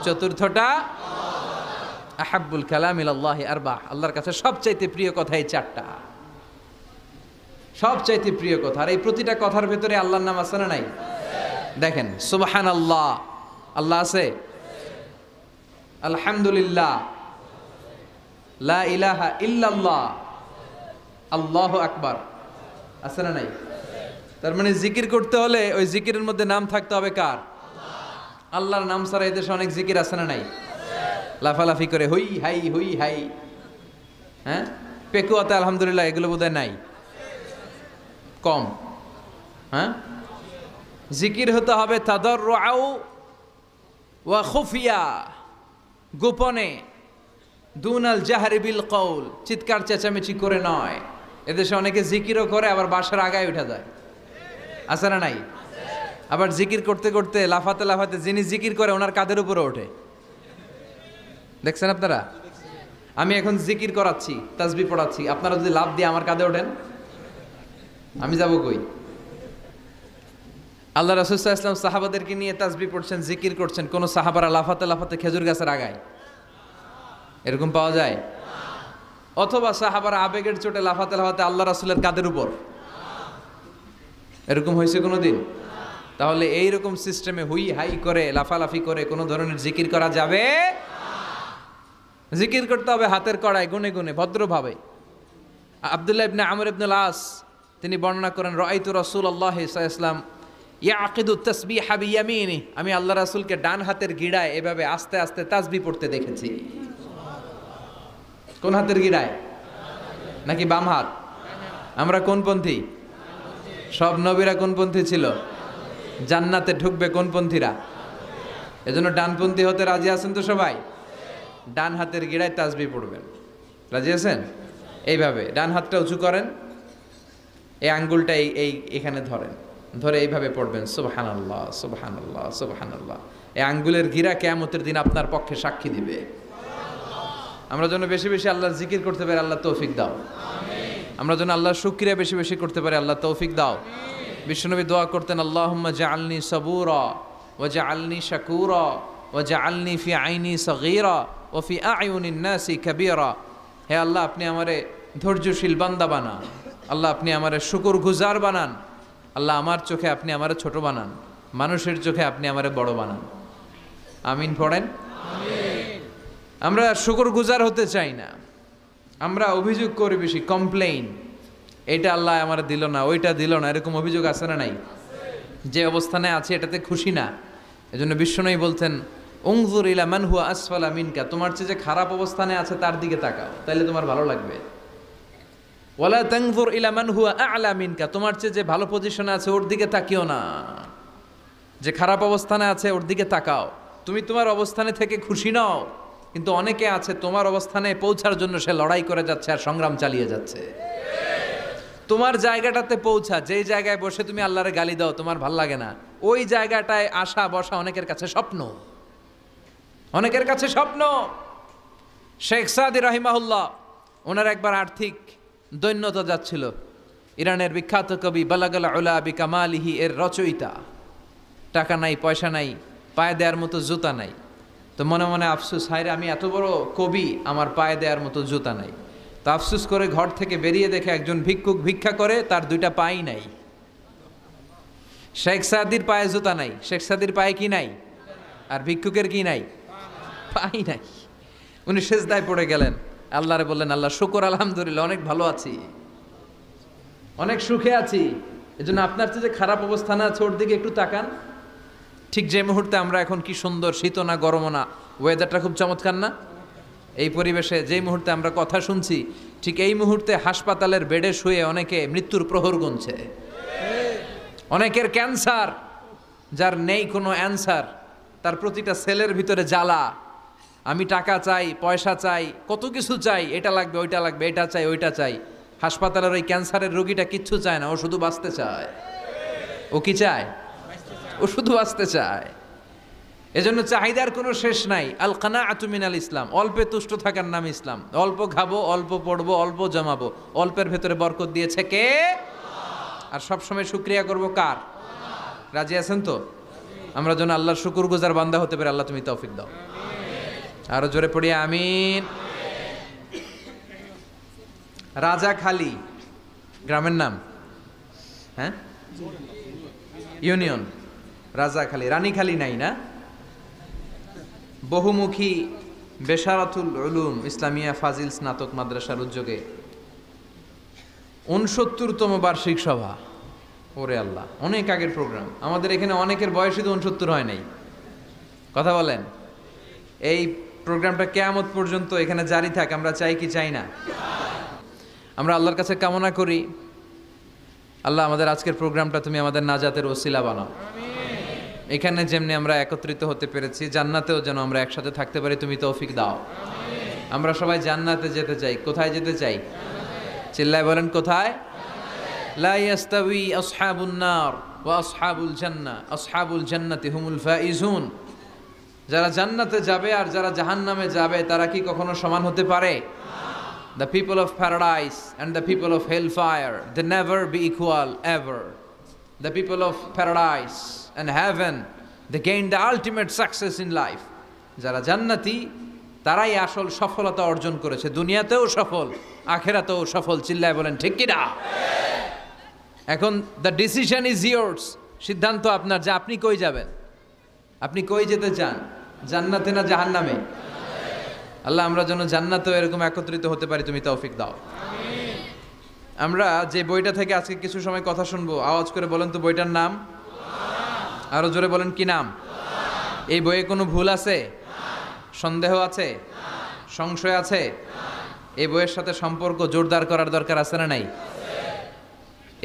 চতুর্থটা? আহাব্বুল কালাম ইলাল্লাহি আরবা, আল্লাহর কাছে সবচাইতে প্রিয় কথা এই চারটা, সবচাইতে প্রিয় কথা। আর এই প্রতিটা কথার ভেতরে আল্লাহর নাম আছে না নাই? দেখেন, সুবহানাল্লাহ আল্লাহ আছে, আলহামদুলিল্লাহ, লা ইলাহা ইল্লাল্লাহ, আল্লাহু আকবার আছে না নাই? তার মানে জিকির করতে হলে ওই জিকিরের মধ্যে নাম থাকতে হবে কার? আল্লাহর নাম ছাড়া এদেশে অনেক জিকির আছে না নাই? লাফালাফি করে হুই হাই হুই হাই, হ্যাঁ, পেকুয়াতে আলহামদুলিল্লাহ, এগুলো বোধহয় নাই, কম। হ্যাঁ, জিকির হতে হবে তাদাররুআ ওয়া খুফিয়া, গোপনে, দুনাল জাহরি বিল কওল, চিৎকার চেঁচামেচি করে নয়। এদেশে অনেকে জিকিরও করে আবার বাসার আগায় উঠে যায়, আছে না নাই? আবার জিকির করতে করতে লাফাতে লাফাতে যিনি জিকির করে ওনার কাঁধের উপরে ওঠে, দেখছেন আপনারা? আমি এখন জিকির করাচ্ছি, তাসবিহ পড়াচ্ছি, আপনারা যদি লাফ দিয়ে আমার কাঁধে ওঠেন, আমি যাব কই? আল্লাহ রাসূল সাল্লাল্লাহু আলাইহি ওয়াসাল্লাম সাহাবাদেরকে নিয়ে তাসবিহ পড়ছেন, জিকির করছেন, কোন সাহাবারা লাফাতে লাফাতে খেজুর গাছের আগায়, এরকম পাওয়া যায়? অথবা সাহাবারা আবেগের চোটে লাফাতে লাফাতে আল্লাহ রাসূলের কাঁধের উপর, এরকম হয়েছে কোনোদিন? তাহলে এইরকম সিস্টেমে হুই হাই করে লাফালাফি করে কোনো ধরনের জিকির করা যাবে? জিকির করতে হবে হাতের কড়ায়, গুনে গুনে, ভদ্রভাবে। আব্দুল্লাহ ইবনে আমর ইবনে আস তিনি বর্ণনা করেন, রাআইতু রাসূলুল্লাহ সাল্লাল্লাহু আলাইহি ওয়াসাল্লাম ইয়াকিদু তাসবিহা বিয়ামিনি, আমি আল্লাহ রাসূলকে ডান হাতের গিড়ায় এভাবে আস্তে আস্তে তাসবিহ পড়তে দেখেছি। কোন হাতের গিড়ায়? নাকি বাম হাত? আমরা কোন পন্থী? সব নবীরা কোন পন্থী ছিল? জান্নাতে ঢুকবে কোন পন্থীরা? এজন্য ডানপন্থী হতে রাজি আছেন তো সবাই? ডান হাতের গিড়ায় তাসবিহ পড়বেন, রাজি আছেন? এইভাবে ডান হাতটা উঁচু করেন, এই আঙ্গুলটা এই এখানে ধরেন, ধরে এইভাবে পড়বেন সুবহানাল্লাহ সুবহানাল্লাহ সুবহানাল্লাহ। এই আঙ্গুলের গিরা কিয়ামতের দিন আপনার পক্ষে সাক্ষী দিবে। আমরা যেন বেশি বেশি আল্লাহর জিকির করতে পারি, আল্লাহ তৌফিক দাও। আমরা যেন আল্লাহর শুকরিয়া বেশি বেশি করতে পারি, আল্লাহ তৌফিক দাও। বিশ্বনবী দোয়া করতেন, আল্লাহুম্মা জাআলনি সাবুরা ওয়া জাআলনি শাকুরা ওয়া জাআলনি ফি আইনি সগীরা ওয়া ফি আ'য়ুনিন নাসি কাবীরা। হে আল্লাহ, আপনি আমারে ধৈর্যশীল বান্দা বানান, আল্লাহ আপনি আমারে শুকরগুজার বানান, আল্লাহ আমার চোখে আপনি আমারে ছোট বানান, মানুষের চোখে আপনি আমারে বড় বানান। আমিন পড়েন। আমরা শুকরগুজার হতে চাই না, আমরা অভিযোগ করি বেশি, কমপ্লেইন, এটা আল্লাহ আমার দিল না, ওইটা দিল না, এরকম অভিযোগ আছে না নাই? যে অবস্থানে আছে এটাতে খুশি না। এজন্য বিশ্বনবী বলতেন, উনজুর ইলা মান হুয়া আসফালা মিনকা, তোমার চেয়ে যে খারাপ অবস্থানে আছে তার দিকে তাকাও, তাইলে তোমার ভালো লাগবে। ওয়ালা তানজুর ইলা মান হুয়া আ'লা মিনকা, তোমার চেয়ে যে ভালো পজিশনে আছে ওর দিকে তাকিও না, যে খারাপ অবস্থানে আছে ওর দিকে তাকাও। তুমি তোমার অবস্থানে থেকে খুশি নাও, কিন্তু অনেকে আছে তোমার অবস্থানে পৌঁছার জন্য সে লড়াই করে যাচ্ছে আর সংগ্রাম চালিয়ে যাচ্ছে। তোমার জায়গাটাতে পৌঁছা, যেই জায়গায় বসে তুমি আল্লাহরে গালি দাও, তোমার ভাল লাগে না, ওই জায়গাটায় আসা বসা অনেকের কাছে স্বপ্ন, অনেকের কাছে স্বপ্ন। শেখ সাদি রাহিমাহুল্লাহ, ওনার একবার আর্থিক দৈন্যতা যাচ্ছিল। ইরানের বিখ্যাত কবি বালাগাল উলা বিকামালিহি এর রচয়িতা, টাকা নাই, পয়সা নাই, পায়ে দেওয়ার মতো জুতা নাই। তো মনে মনে আফসুস, হায়রে আমি এত বড় কবি, আমার পায়ে দেওয়ার মতো জুতা নাই। তো আফসুস করে ঘর থেকে বেরিয়ে দেখে একজন ভিক্ষুক ভিক্ষা করে, তার দুইটা পাই নাই। শেখ সাদির পায়ে জুতা নাই, শেখ সাদির পায়ে কি নাই, আর ভিক্ষুকের কি নাই, পাই নাই। উনি সেজদায় পড়ে গেলেন, আল্লাহরে বললেন, আল্লাহ শুকর, আলহামদুলিল্লাহ, অনেক ভালো আছি, অনেক সুখে আছি। এজন্য আপনার চেয়ে যে খারাপ অবস্থানে আছে ওর দিকে একটু তাকান। ঠিক যে মুহূর্তে আমরা এখন কি সুন্দর, শীত না গরম না, ওয়েদারটা খুব চমৎকার না? এই পরিবেশে যেই মুহূর্তে আমরা কথা শুনছি, ঠিক এই মুহূর্তে হাসপাতালের বেডে শুয়ে অনেকে মৃত্যুর প্রহর গুনছে। অনেকের ক্যান্সার, যার নেই কোনো অ্যান্সার, তার প্রতিটা সেলের ভিতরে জ্বালা। আমি টাকা চাই, পয়সা চাই, কত কিছু চাই, এটা লাগবে, ওইটা লাগবে, এটা চাই, ওইটা চাই। হাসপাতালের ওই ক্যান্সারের রোগীটা কিচ্ছু চায় না, ও শুধু বাঁচতে চায়। ও কি চায়? ও শুধু বাঁচতে চায়। এজন্য চাহিদার কোনো শেষ নাই। আল কানাআতু মিনাল ইসলাম, অল্পে তুষ্ট থাকার নাম ইসলাম। অল্প খাবো, অল্প পড়বো, অল্প জমাবো, অল্পের ভেতরে বরকত দিয়েছে কে? আর সবসময় শুকরিয়া করবো কার? রাজি আছেন তো? আমরা যেন আল্লাহর শুকরগুজার বান্দা হতে পারি, আল্লাহ তুমি তৌফিক দাও। আরো জোরে পড়ি আমিন। রাজাখালী গ্রামের নাম, হ্যাঁ, ইউনিয়ন রাজাখালী, রানীখালী নাই না? বহুমুখী বেশারাতুল উলুম ইসলামিয়া ফাজিল স্নাতক মাদ্রাসার উদ্যোগে 69তম বার্ষিক সভা। ওরে আল্লাহ, অনেক আগের প্রোগ্রাম। আমাদের এখানে অনেকের বয়সই তো 69 হয় নাই। কথা বলেন, এই প্রোগ্রামটা কিয়ামত পর্যন্ত এখানে জারি থাক, আমরা চাই কি চাই না? আমরা আল্লাহর কাছে কামনা করি, আল্লাহ আমাদের আজকের প্রোগ্রামটা তুমি আমাদের নাজাতের ওসিলা বানাও। এখানে যেমনি আমরা একত্রিত হতে পেরেছি, জান্নাতেও যেন আমরা একসাথে থাকতে পারি, তুমি তৌফিক দাও। আমরা সবাই জান্নাতে যেতে চাই। কোথায় যেতে চাই? চিল্লায় বলেন, কোথায়? লা ইয়াস্তাবি আসহাবুন নার ওয়া আসহাবুল জান্নাহ, আসহাবুল জান্নাতি হুমুল ফাইজুন। যারা জান্নাতে যাবে আর যারা জাহান্নামে যাবে, তারা কি কখনো সমান হতে পারে? The people of paradise and the people of hellfire, they never be equal ever. The people of paradise and heaven, they gain the ultimate success in life. যারা জান্নাতি তারাই আসল সফলতা অর্জন করেছে, দুনিয়াতেও সফল, আখেরাতেও সফল। চিল্লায় বলেন ঠিক কি না? এখন the decision is yours, সিদ্ধান্ত আপনার যে আপনি কই যাবেন, আপনি কই যেতে চান, জান্নাতে না জাহান্নামে? আল্লাহ আমরা যেন জান্নাতেও এরকম একত্রিত হতে পারি, তুমি তৌফিক দাও। আমরা যে বইটা থেকে আজকে কিছু সময় কথা শুনবো, আওয়াজ করে বলেন তো বইটার নাম। আরো জোরে বলেন, কি নাম? এই বইয়ে কোনো ভুল আছে? সন্দেহ আছে? সংশয় আছে? এই বইয়ের সাথে সম্পর্ক জোরদার করার দরকার আছে না নাই?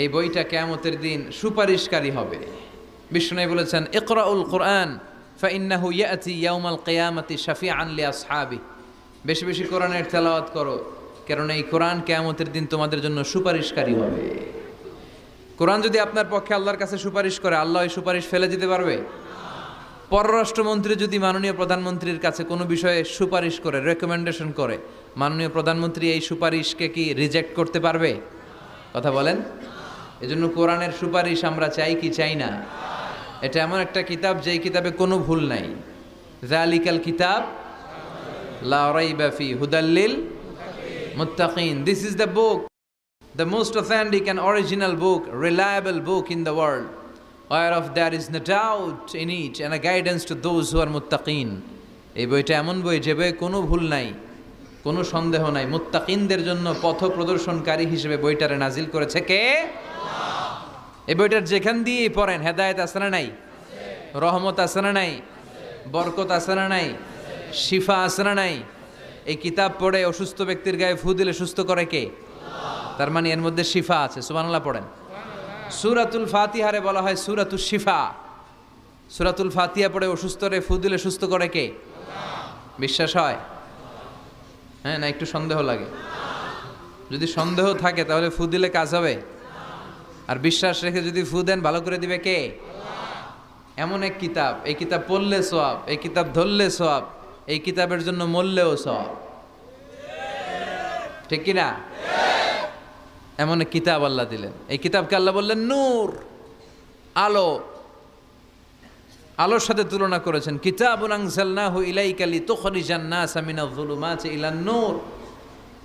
এই বইটা কিয়ামতের দিন সুপারিশকারী হবে। বিষ্ণু বলেছেন, ইকরাউল কুরআন ফাইন্নাহু ইয়াতি ইয়াউমাল কিয়ামাতি শাফিআন লিআসহাবি। বেশি বেশি কোরআনের তেলাওয়াত করো, কারণ এই কোরআন কিয়ামতের দিন তোমাদের জন্য সুপারিশকারী হবে। কোরআন যদি আপনার পক্ষে আল্লাহর কাছে সুপারিশ করে, আল্লাহ এই সুপারিশ ফেলে দিতে পারবে? পররাষ্ট্রমন্ত্রী যদি মাননীয় প্রধানমন্ত্রীর কাছে কোনো বিষয়ে সুপারিশ করে, রেকমেন্ডেশন করে, মাননীয় প্রধানমন্ত্রী এই সুপারিশকে কি রিজেক্ট করতে পারবে? কথা বলেন। এজন্য কোরআনের সুপারিশ আমরা চাই কি চাই না? এটা এমন একটা কিতাব যেই কিতাবে কোনো ভুল নাই। যালিকাল কিতাব লা রাইবা ফি হুদাল লিল মুত্তাকিন। This is the book, the most authentic and original book, reliable book in the world, whereof there is no doubt in it and a guidance to those who are muttaqin. এই বইটা এমন বই যে বইয়ে কোনো ভুল নাই, কোনো সন্দেহ নাই। মুত্তাকিনদের জন্য পথ প্রদর্শনকারী হিসেবে বইটারে নাজিল করেছে কে? এই বইটার যেখান দিয়ে পড়েন হেদায়েত আছে না নাই? রহমত আছে না নাই? বরকত আছে না নাই? শিফা আছে না নাই? এই কিতাব পড়ে অসুস্থ ব্যক্তির গায়ে ফু দিলে সুস্থ করে কে? তার মানে এর মধ্যে শিফা আছে। সুবহানাল্লাহ পড়েন। সূরাতুল ফাতিহারে বলা হয় সূরাতুশ শিফা। সূরাতুল ফাতিহা পড়ে অসুস্থরে ফু দিলে সুস্থ করে কে? বিশ্বাস হয়? হ্যাঁ, না একটু সন্দেহ লাগে? যদি সন্দেহ থাকে তাহলে ফু দিলে কাজ হবে? আর বিশ্বাস রেখে যদি ফু দেন ভালো করে দিবে কে? এমন এক কিতাব, এই কিতাব পড়লে সওয়াব, এই কিতাব ধরলে সওয়াব, এই কিতাবের জন্য মরলেও সওয়াব, ঠিক কিনা? এমন এক কিতাব আল্লাহ দিলেন। এই কিতাবকে আল্লাহ বললেন নূর, আলো। আলোর সাথে তুলনা করেছেন। কিতাবুন আনজালনাহু ইলাইকা লিতুখরিজান NASA Minaj যুলুমাতি ইলান Noor.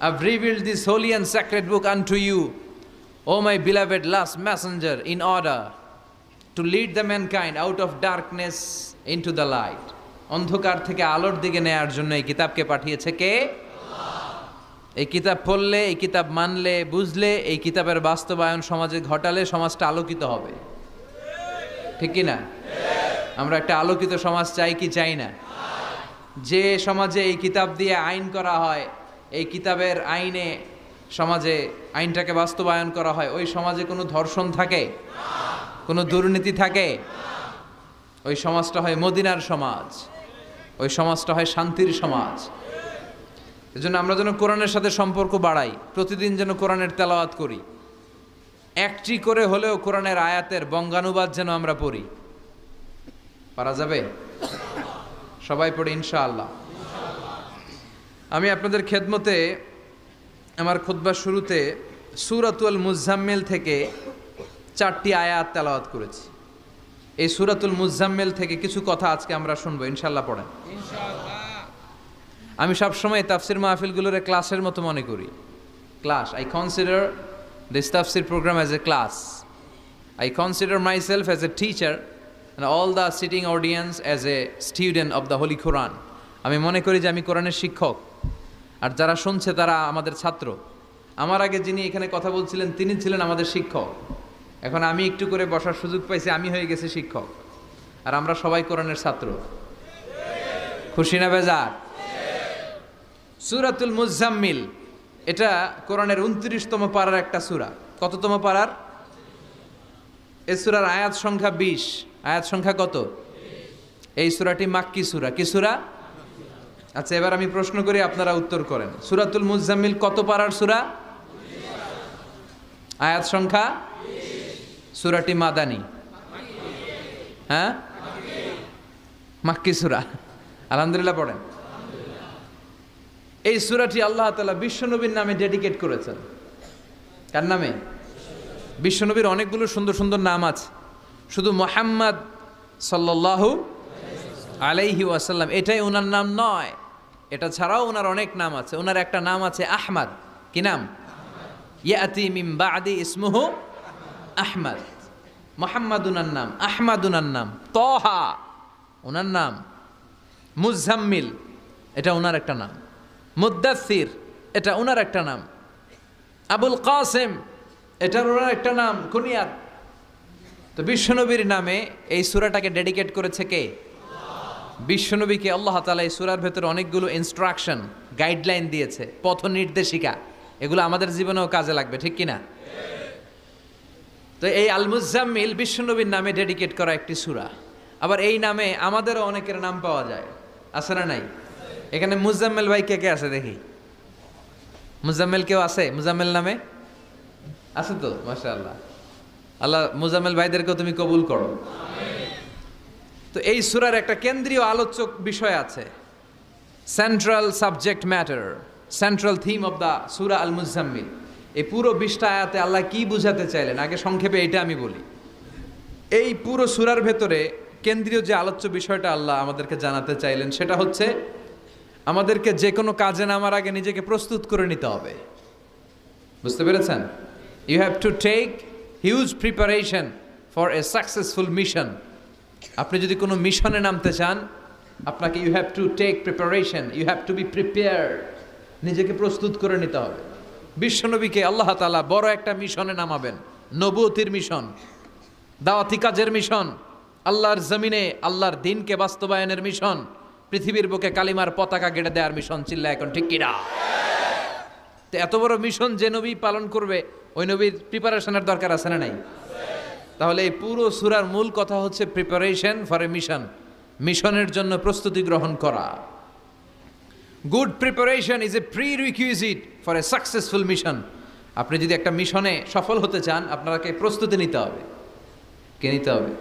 I've revealed this holy and sacred book unto you, O my beloved last messenger, in order to lead the mankind out of darkness into the light. অন্ধকার থেকে আলোর দিকে নেয়ার জন্য এই কিতাবকে পাঠিয়েছে কে? আল্লাহ। এই কিতাব পড়লে, এই কিতাব মানলে, বুঝলে, এই কিতাবের বাস্তবায়ন সমাজে ঘটালে সমাজটা আলোকিত হবে, ঠিক কি না? আমরা একটা আলোকিত সমাজ চাই কি চাই না? যে সমাজে এই কিতাব দিয়ে আইন করা হয়, এই কিতাবের আইনে সমাজে আইনটাকে বাস্তবায়ন করা হয়, ওই সমাজে কোনো ধর্ষণ থাকে, কোনো দুর্নীতি থাকে? ওই সমাজটা হয় মদিনার সমাজ, ওই সমাজটা হয় শান্তির সমাজ। এজন্য আমরা যেন কোরআনের সাথে সম্পর্ক বাড়াই, প্রতিদিন যেন কোরআনের তেলাওয়াত করি, একটি করে হলেও কোরআনের আয়াতের বঙ্গানুবাদ যেন আমরা পড়ি। পারা যাবে? সবাই পড়ে ইনশাআল্লাহ। আমি আপনাদের খেদমতে আমার খুতবার শুরুতে সূরাতুল মুজাম্মিল থেকে 4টি আয়াত তেলাওয়াত করেছি। এই সূরাতুল মুজাম্মিল থেকে কিছু কথা আজকে আমরা শুনবো, ইনশাআল্লাহ। পড়েন ইনশাআল্লাহ। আমি সবসময় তাফসির মাহফিলগুলোরে ক্লাসের মতো মনে করি। ক্লাস, আই কনসিডার দিস তাফসির programme as a class. I consider myself as a teacher and all the sitting audience as a student of the Holy Quran. আমি মনে করি যে আমি কোরআনের শিক্ষক, আর যারা শুনছে তারা আমাদের ছাত্র। আমার আগে যিনি এখানে কথা বলছিলেন তিনি ছিলেন আমাদের শিক্ষক। এখন আমি একটু করে বসার সুযোগ পাইছি, আমি হয়ে গেছি শিক্ষক, আর আমরা সবাই কোরআনের ছাত্র। খুশি না বেজার? সূরাতুল মুজাম্মিল, এটা কোরআনের 29তম পারার একটা সূরা। কততম পারার? এই সূরার আয়াত সংখ্যা 20। আয়াত সংখ্যা কত? এই সূরাটি মাক্কি সূরা। কি সূরা? আচ্ছা, এবার আমি প্রশ্ন করি, আপনারা উত্তর করেন। সূরাতুল মুজাম্মিল কত পারার সূরা? আয়াত সংখ্যা? সূরাটি মাদানী? হ্যাঁ, মাক্কি সূরা। আলহামদুলিল্লাহ পড়েন। এই সূরাটি আল্লাহ তাআলা বিশ্বনবীর নামে ডেডিকেট করেছেন। কার নামে? বিশ্বনবীর অনেকগুলো সুন্দর সুন্দর নাম আছে, শুধু মুহাম্মদ সাল্লাল্লাহু আলাইহি ওয়াসাল্লাম এটাই ওনার নাম নয়, এটা ছাড়াও ওনার অনেক নাম আছে। ওনার একটা নাম আছে আহমদ। কি নাম? ইয়াতি মিন বাদি ইসমুহু আহমদ। মুহাম্মদ ওনার নাম, আহমদ ওনার নাম, তহা ওনার নাম, মুজাম্মিল এটা ওনার একটা নাম, মুদ্দাসির এটা ওনার একটা নাম, আবুল কাসেম এটা ওনার একটা নাম, কুনিয়াত। তো বিশ্বনবীর নামে এই সূরাটাকে ডেডিকেট করেছে কে? বিশ্বনবীকে আল্লাহ তাআলা এই সূরার ভেতরে অনেকগুলো ইনস্ট্রাকশন, গাইডলাইন দিয়েছে, পথ নির্দেশিকা। এগুলো আমাদের জীবনেও কাজে লাগবে, ঠিক কিনা? তো এই আল মুজাম্মিল বিশ্বনবীর নামে ডেডিকেট করা একটি সূরা। আবার এই নামে আমাদেরও অনেকের নাম পাওয়া যায়, আছে না নাই? এখানে মুজাম্মিল ভাই কে কে আছে দেখি? মুজাম্মিল কেউ আছে মুজাম্মিল নামে? আছে তো, মাশাআল্লাহ। আল্লাহ মুজাম্মিল ভাইদেরকেও তুমি কবুল করো। তো এই সূরার একটা কেন্দ্রীয় আলোচক বিষয় আছে, central subject matter, central theme of the Surah Al Muzzammil. এই পুরো 20টা আয়াতে আল্লাহ কি বুঝাতে চাইলেন, আগে সংক্ষেপে এটা আমি বলি। এই পুরো সূরার ভেতরে কেন্দ্রীয় যে আলোচ্য বিষয়টা আল্লাহ আমাদেরকে জানাতে চাইলেন সেটা হচ্ছে আমাদেরকে যে কোনো কাজে নামার আগে নিজেকে প্রস্তুত করে নিতে হবে। বুঝতে পেরেছেন? You have to take huge preparation for a successful mission. আপনি যদি কোনো মিশনে নামতে চান, আপনাকে you have to take preparation, you have to be prepared, নিজেকে প্রস্তুত করে নিতে হবে। বিশ্বনবীকে আল্লাহ তাআলা বড় একটা মিশনে নামাবেন, নবুয়তির মিশন, দাওয়াতি কাজের মিশন, আল্লাহর জমিনে আল্লাহর দ্বীনকে বাস্তবায়নের মিশন, পৃথিবীর বুকে কালিমার পতাকা গেড়ে দেওয়ার মিশন। চিল্লা এখন ঠিক কিনা? তো এত বড় মিশন যে নবী পালন করবে, ওই নবীর প্রিপারেশনের দরকার আছে না নাই? তাহলে এই পুরো সূরার মূল কথা হচ্ছে প্রিপারেশন ফর এ মিশন, মিশনের জন্য প্রস্তুতি গ্রহণ করা। Good preparation is a pre-requisite for a successful mission. আপনি যদি একটা মিশনে সফল হতে চান, আপনাকে প্রস্তুতি নিতে হবে। কে নিতে হবে?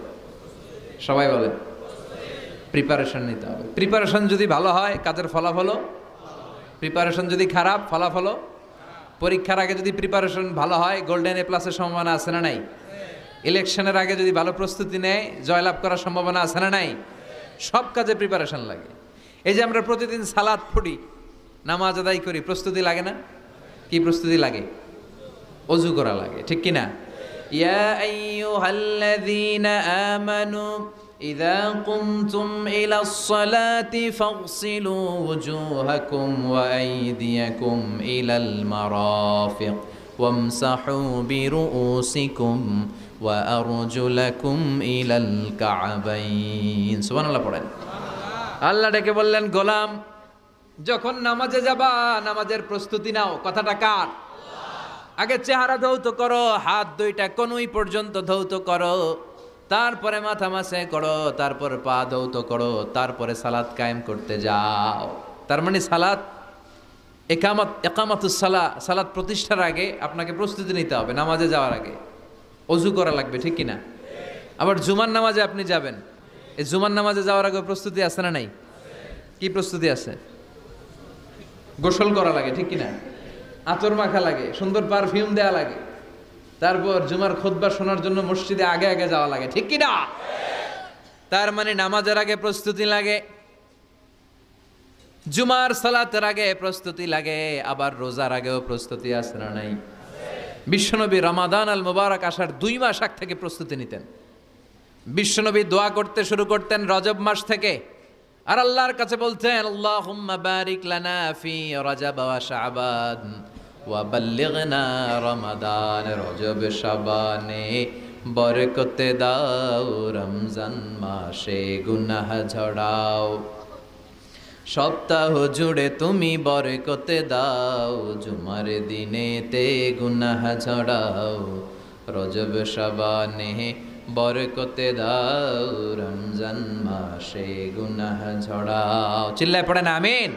সবাই বলেন, প্রিপারেশন নিতে হবে। প্রিপারেশন যদি ভালো হয়, কাজের ফলাফলও। প্রিপারেশন যদি খারাপ, ফলাফলও। পরীক্ষার আগে যদি প্রিপারেশন ভালো হয়, গোল্ডেন এ প্লাসের সম্ভাবনা আছে না নাই? ইলেকশনের আগে যদি ভালো প্রস্তুতি নেয়, জয়লাভ করার সম্ভাবনা আছে না নাই? সব কাজে প্রিপারেশন লাগে। এই যে আমরা প্রতিদিন সালাত পড়ি, নামাজ আদায় করি, প্রস্তুতি লাগে না? কি প্রস্তুতি লাগে? অজু করা লাগে, ঠিক কি না? ইয়া আইয়ুহাল্লাযীনা আমানু ইযা কুমতুম ইলাস সালাতি ফাগসিলু ওয়ুজুহাকুম ওয়া আইদিয়াকুম ইলাল মারাফিক ওয়ামসাহু বিরুউসিকুম ওয়া আরজুলাকুম ইলাল কা'বাইন। সুবহানাল্লাহ পড়েন। আল্লাহ ডেকে বললেন, গোলাম যখন নামাজে যাবা, নামাজের প্রস্তুতি নাও। কথাটা কার? আগে চেহারা ধৌত করো, হাত দুইটা কনুই পর্যন্ত ধৌত করো, তারপরে মাথা মাসে করো, তারপর পা ধৌত করো, তারপরে সালাত কায়েম করতে যাও। তার মানে সালাত একামাতুস সালাহ, সালাত প্রতিষ্ঠার আগে আপনাকে প্রস্তুতি নিতে হবে। নামাজে যাওয়ার আগে অজু করা লাগবে, ঠিক কিনা? আবার জুমার নামাজে আপনি যাবেন, এই জুমার নামাজে যাওয়ার আগে প্রস্তুতি আছে না নাই? কি প্রস্তুতি আছে? গোসল করা লাগে, ঠিক কিনা? আতর মাখা লাগে, সুন্দর পারফিউম দেওয়া লাগে, তারপর জুমার খুতবা শোনার জন্য মসজিদে আগে আগে যাওয়া লাগে, ঠিক কিনা? তার মানে নামাজের আগে প্রস্তুতি লাগে, জুমার সালাতের আগে প্রস্তুতি লাগে, আবার রোজার আগেও প্রস্তুতি আছে না নাই? বিশ্বনবী রমাদান আল মুবারক আসার 2 মাস আগ থেকে প্রস্তুতি নিতেন। বিশ্বনবী দোয়া করতে শুরু করতেন রজব মাস থেকে, আর আল্লাহর কাছে বলতেন, আল্লাহুম্মা বারিক লানা ফি রজব ওয়া শাবান ওয়া বাল্লিগনা রমাদান। রজব শাবানে বরকতে দাও, রমজান মাসে গুনাহ ঝরাও। সপ্তাহ জুড়ে তুমি বরকতে দাও, জুমার দিনেতে গুনাহ ঝরাও। রজব শাবানে বরকতে দাও, রমজান মাসে গুনাহ ঝরাও। চিল্লায় পড়েন আমিন।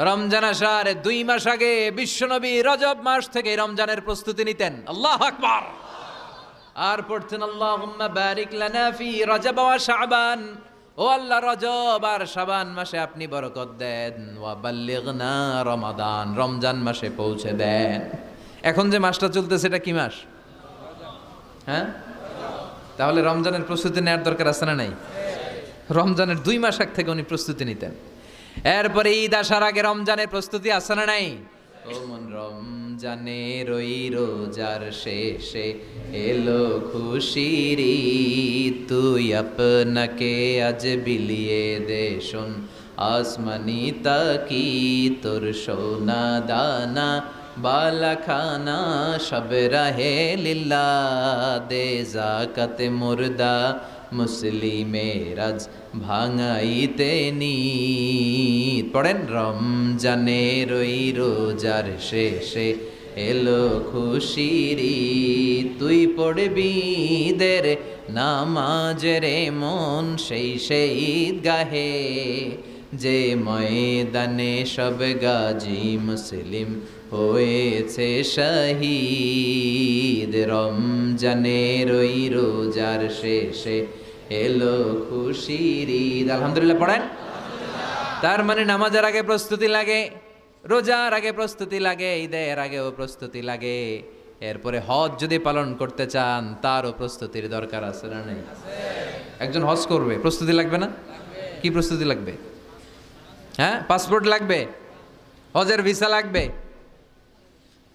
রমজান আসার 2 মাস আগে বিশ্বনবী রজব মাস থেকে রমজানের প্রস্তুতি নিতেন। আল্লাহু আকবার। আর পড়তেন, আল্লাহুম্মা বারিক লানা ফি রজব ওয়া শাবান। ও আল্লাহ, রজব আর শাবান মাসে আপনি বরকত দেন। ওয়া বাল্লিগনা রমাদান, রমজান মাসে পৌঁছে দেন। এখন যে মাসটা চলতেছে এটা কি মাস? হ্যাঁ, তাহলে রমজানের প্রস্তুতি নেওয়ার দরকার আছে না নাই? রমজানের 2 মাস আগ থেকে উনি প্রস্তুতি নিতেন। এরপরে ঈদ আসার আগে রমজানের প্রস্তুতি আছে না নাই? ও মন রমজানের ওই রোজার শেষে এলো খুশির ঈদ, তুই আপনাকে আজ বিলিয়ে দে শোন আসমানি তাকি, তোর সোনা দানা বালাখানা সব রাহে লিল্লা, দে জাকাতে মুর্দা মুসলিমের আজ ভাঙাইতে নিত। পড়েন, রমজানের ওই রোজার শেষে এলো খুশির ঈদ, তুই পড়বি দের নামাজের মন সেই ঈদ গাহে, যে ময়দানে সব গাজী মুসলিম হয়েছে শহীদ। রমজানের ওই রোজার শেষে এলো খুশির ঈদ। আলহামদুলিল্লাহ পড়েন। তার মানে নামাজের আগে প্রস্তুতি লাগে, রোজার আগে প্রস্তুতি লাগে, ঈদের আগেও প্রস্তুতি লাগে। এরপরে হজ যদি পালন করতে চান, তারও প্রস্তুতির দরকার আছে না নেই? একজন হজ করবে, প্রস্তুতি লাগবে না? কি প্রস্তুতি লাগবে? হ্যাঁ, পাসপোর্ট লাগবে, হজের ভিসা লাগবে,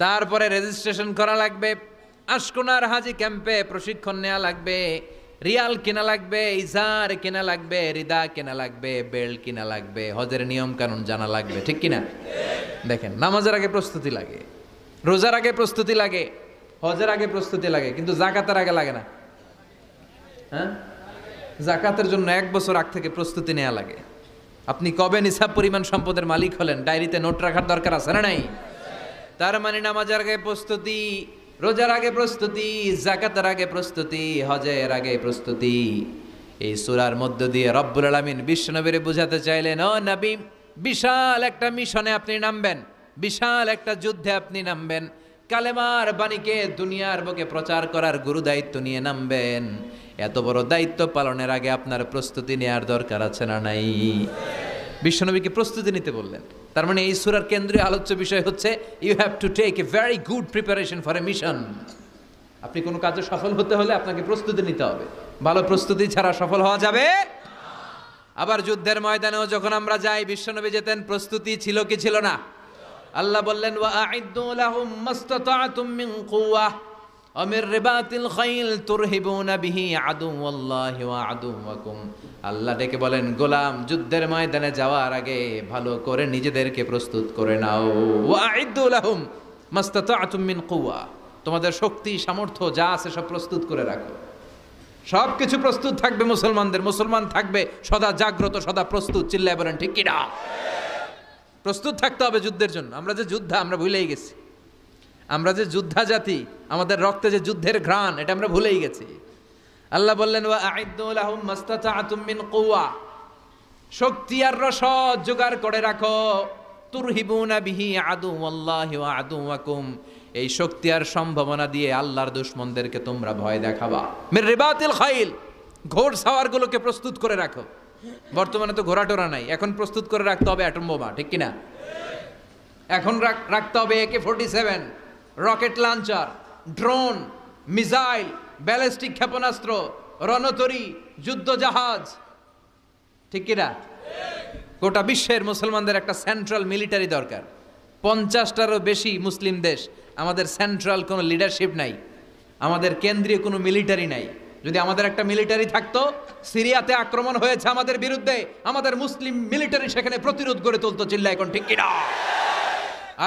তারপরে রেজিস্ট্রেশন করা লাগবে, আশকোনার হাজি ক্যাম্পে প্রশিক্ষণ নেওয়া লাগবে, রিয়াল কেনা লাগবে, ইজার কেনা লাগবে, রিদা কেনা লাগবে, বেল্ট কেনা লাগবে, হজের নিয়ম কানুন জানা লাগবে, ঠিক কিনা? দেখেন, নামাজের আগে প্রস্তুতি লাগে, রোজার আগে প্রস্তুতি লাগে, হজের আগে প্রস্তুতি লাগে, কিন্তু জাকাতের আগে লাগে না। হ্যাঁ, জাকাতের জন্য 1 বছর আগ থেকে প্রস্তুতি নেওয়া লাগে। আপনি কবে নিসাব পরিমাণ সম্পদের মালিক হলেন, ডায়েরিতে নোট রাখার দরকার আছে না নাই? তার মানে নামাজের আগে প্রস্তুতি, রোজার আগে প্রস্তুতি, যাকাতের আগে প্রস্তুতি, হজের আগে প্রস্তুতি। এই সূরার মধ্য দিয়ে রব্বুল আলামিন বিশ্বনবীরে বুঝাতে চাইলেন, ও নবী, বিশাল একটা মিশনে আপনি নামবেন, বিশাল একটা যুদ্ধে আপনি নামবেন, কালেমার বাণীকে দুনিয়ার বুকে প্রচার করার গুরু দায়িত্ব নিয়ে নামবেন। এত বড় দায়িত্ব পালনের আগে আপনার প্রস্তুতি নেওয়ার দরকার আছে না নাই? বিশ্বনবীকে প্রস্তুতি নিতে বললেন। তার মানে এই সূরার কেন্দ্রীয় আলোচ্য বিষয় হচ্ছে you have to take a very good preparation for a mission. আপনি কোনো কাজে সফল হতে হলে আপনাকে প্রস্তুতি নিতে হবে। ভালো প্রস্তুতি ছাড়া সফল হওয়া যাবে। আবার যুদ্ধের ময়দানেও যখন আমরা যাই, বিশ্বনবী যেতেন, প্রস্তুতি ছিল কি ছিল না? আল্লাহ বললেন, ওয়া আ'ইদ্দু লাহুম মাসতাতা'তুম মিন কুওয়াহ ওয়া মির রিবাতিল খাইল তুরহিবুনা বিহি আদুওয়াল্লাহি ওয়া আদুওয়াকুম। আল্লাহ ডেকে বলেন, গোলাম, যুদ্ধের ময়দানে যাওয়ার আগে ভালো করে নিজেদেরকে প্রস্তুত করে নাও। ওয়া আ'ইদ্দু লাহুম মাসতাতা'তুম মিন কুওয়াহ, তোমাদের শক্তি সামর্থ্য যা আছে সব প্রস্তুত করে রাখো। সব কিছু প্রস্তুত থাকবে মুসলমানদের। মুসলমান থাকবে সদা জাগ্রত, সদা প্রস্তুত। চিল্লায় বলেন ঠিক কি না? প্রস্তুত থাকতে হবে যুদ্ধের জন্য। আমরা যে যোদ্ধা, আমরা ভুলেই গেছি। আমরা যে যোদ্ধা জাতি, আমাদের রক্তে যে যুদ্ধের ঘ্রাণ, এটা আমরা ভুলেই গেছি। আল্লাহ বললেন, ওয়া আ'ইদ্দু লাহুম মাসতাতা'তুম মিন কুওয়া, শক্তি আর রসদ জোগাড় করে রাখো। তুরহিবুনা বিহি আদুওয়াল্লাহি ওয়া আদুওয়াকুম, এই শক্তি আর সম্ভাবনা দিয়ে আল্লাহর দুশমনদেরকে তোমরা ভয় দেখাবা। মির রিবাতিল খাইল, ঘোড় সাওয়ারগুলোকে প্রস্তুত করে রাখো। বর্তমানে তো ঘোড়া টোরা নাই, এখন প্রস্তুত করে রাখতে হবে অ্যাটম বোমা, ঠিক কিনা? এখন রাখতে হবে AK-47, rocket launcher, drone, missile, ballistic ক্ষেপণাস্ত্র, রণতরী, যুদ্ধ জাহাজ, ঠিক কিনা? গোটা বিশ্বের মুসলমানদের একটা সেন্ট্রাল মিলিটারি দরকার। 50টারও বেশি মুসলিম দেশ, আমাদের সেন্ট্রাল কোনো লিডারশিপ নাই, আমাদের কেন্দ্রীয় কোনো মিলিটারি নাই। যদি আমাদের একটা মিলিটারি থাকতো, সিরিয়াতে আক্রমণ হয়েছে আমাদের বিরুদ্ধে, আমাদের মুসলিম মিলিটারি সেখানে প্রতিরোধ গড়ে তুলতো। চিল্লা এখন ঠিক কিনা?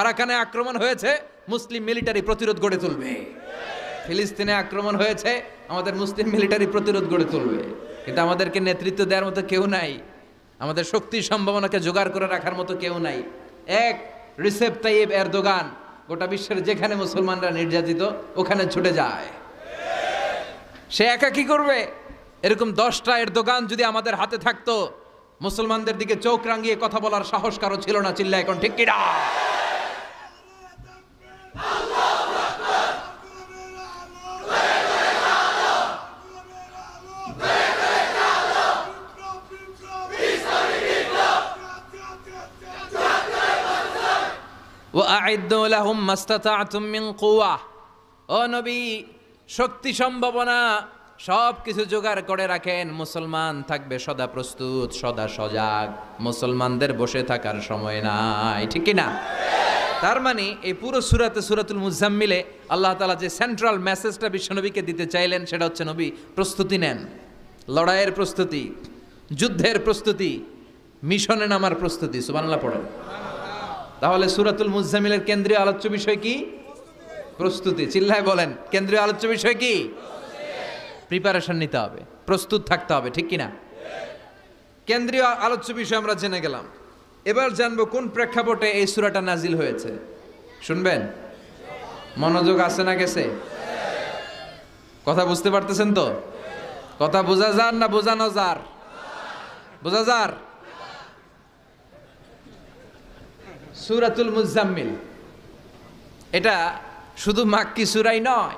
আরাকানে আক্রমণ হয়েছে, মুসলিম মিলিটারি প্রতিরোধ গড়ে তুলবে। ফিলিস্তিনে আক্রমণ হয়েছে, আমাদের মুসলিম মিলিটারি প্রতিরোধ গড়ে তুলবে। কিন্তু আমাদেরকে নেতৃত্ব দেওয়ার মতো কেউ নাই, আমাদের শক্তি সম্ভাবনাকে জোগাড় করে রাখার মতো কেউ নাই। এক রিসেপ তাইয়েব এরদোগান গোটা বিশ্বের যেখানে মুসলমানরা নির্যাতিত ওখানে ছুটে যায়। সে একা কি করবে? এরকম 10টা এরদোগান যদি আমাদের হাতে থাকতো, মুসলমানদের দিকে চোখ রাঙিয়ে কথা বলার সাহস কারো ছিল না। চিল্লা এখন ঠিক কিনা? ওয়া'আইদ্দু লাহুম মাসতাতা'তুম মিন কুওয়া, ও নবী, শক্তি সম্ভাবনা সব কিছু জোগাড় করে রাখেন। মুসলমান থাকবে সদা প্রস্তুত, সদা সজাগ। মুসলমানদের বসে থাকার সময় নাই, ঠিক কি না? তার মানে এই পুরো সূরাতে, সূরাতুল মুজাম্মিলে আল্লাহ তাআলা যে সেন্ট্রাল মেসেজটা বিশ্বনবীকে দিতে চাইলেন সেটা হচ্ছে, নবী প্রস্তুতি নেন। লড়াইয়ের প্রস্তুতি, যুদ্ধের প্রস্তুতি, মিশনে নামার প্রস্তুতি। সুবহানাল্লাহ পড়েন। তাহলে সূরাতুল মুজাম্মিলের কেন্দ্রীয় আলোচ্য বিষয় কি? প্রস্তুতি। চিল্লায় বলেন, কেন্দ্রীয় আলোচ্য বিষয় কি? প্রিপারেশন নিতে হবে, প্রস্তুত থাকতে হবে, ঠিক কিনা? কেন্দ্রীয় আলোচ্য বিষয় আমরা জেনে গেলাম। এবার জানবো কোন প্রেক্ষাপটে এই সূরাটা নাজিল হয়েছে। শুনবেন? মনোযোগ আছে না গেছে? কথা বুঝতে পারতেছেন তো? কথা বোঝা যার না বোঝানো যার? বোঝা যার? সূরাতুল মুজাম্মিল এটা শুধু মাক্কি সূরাই নয়,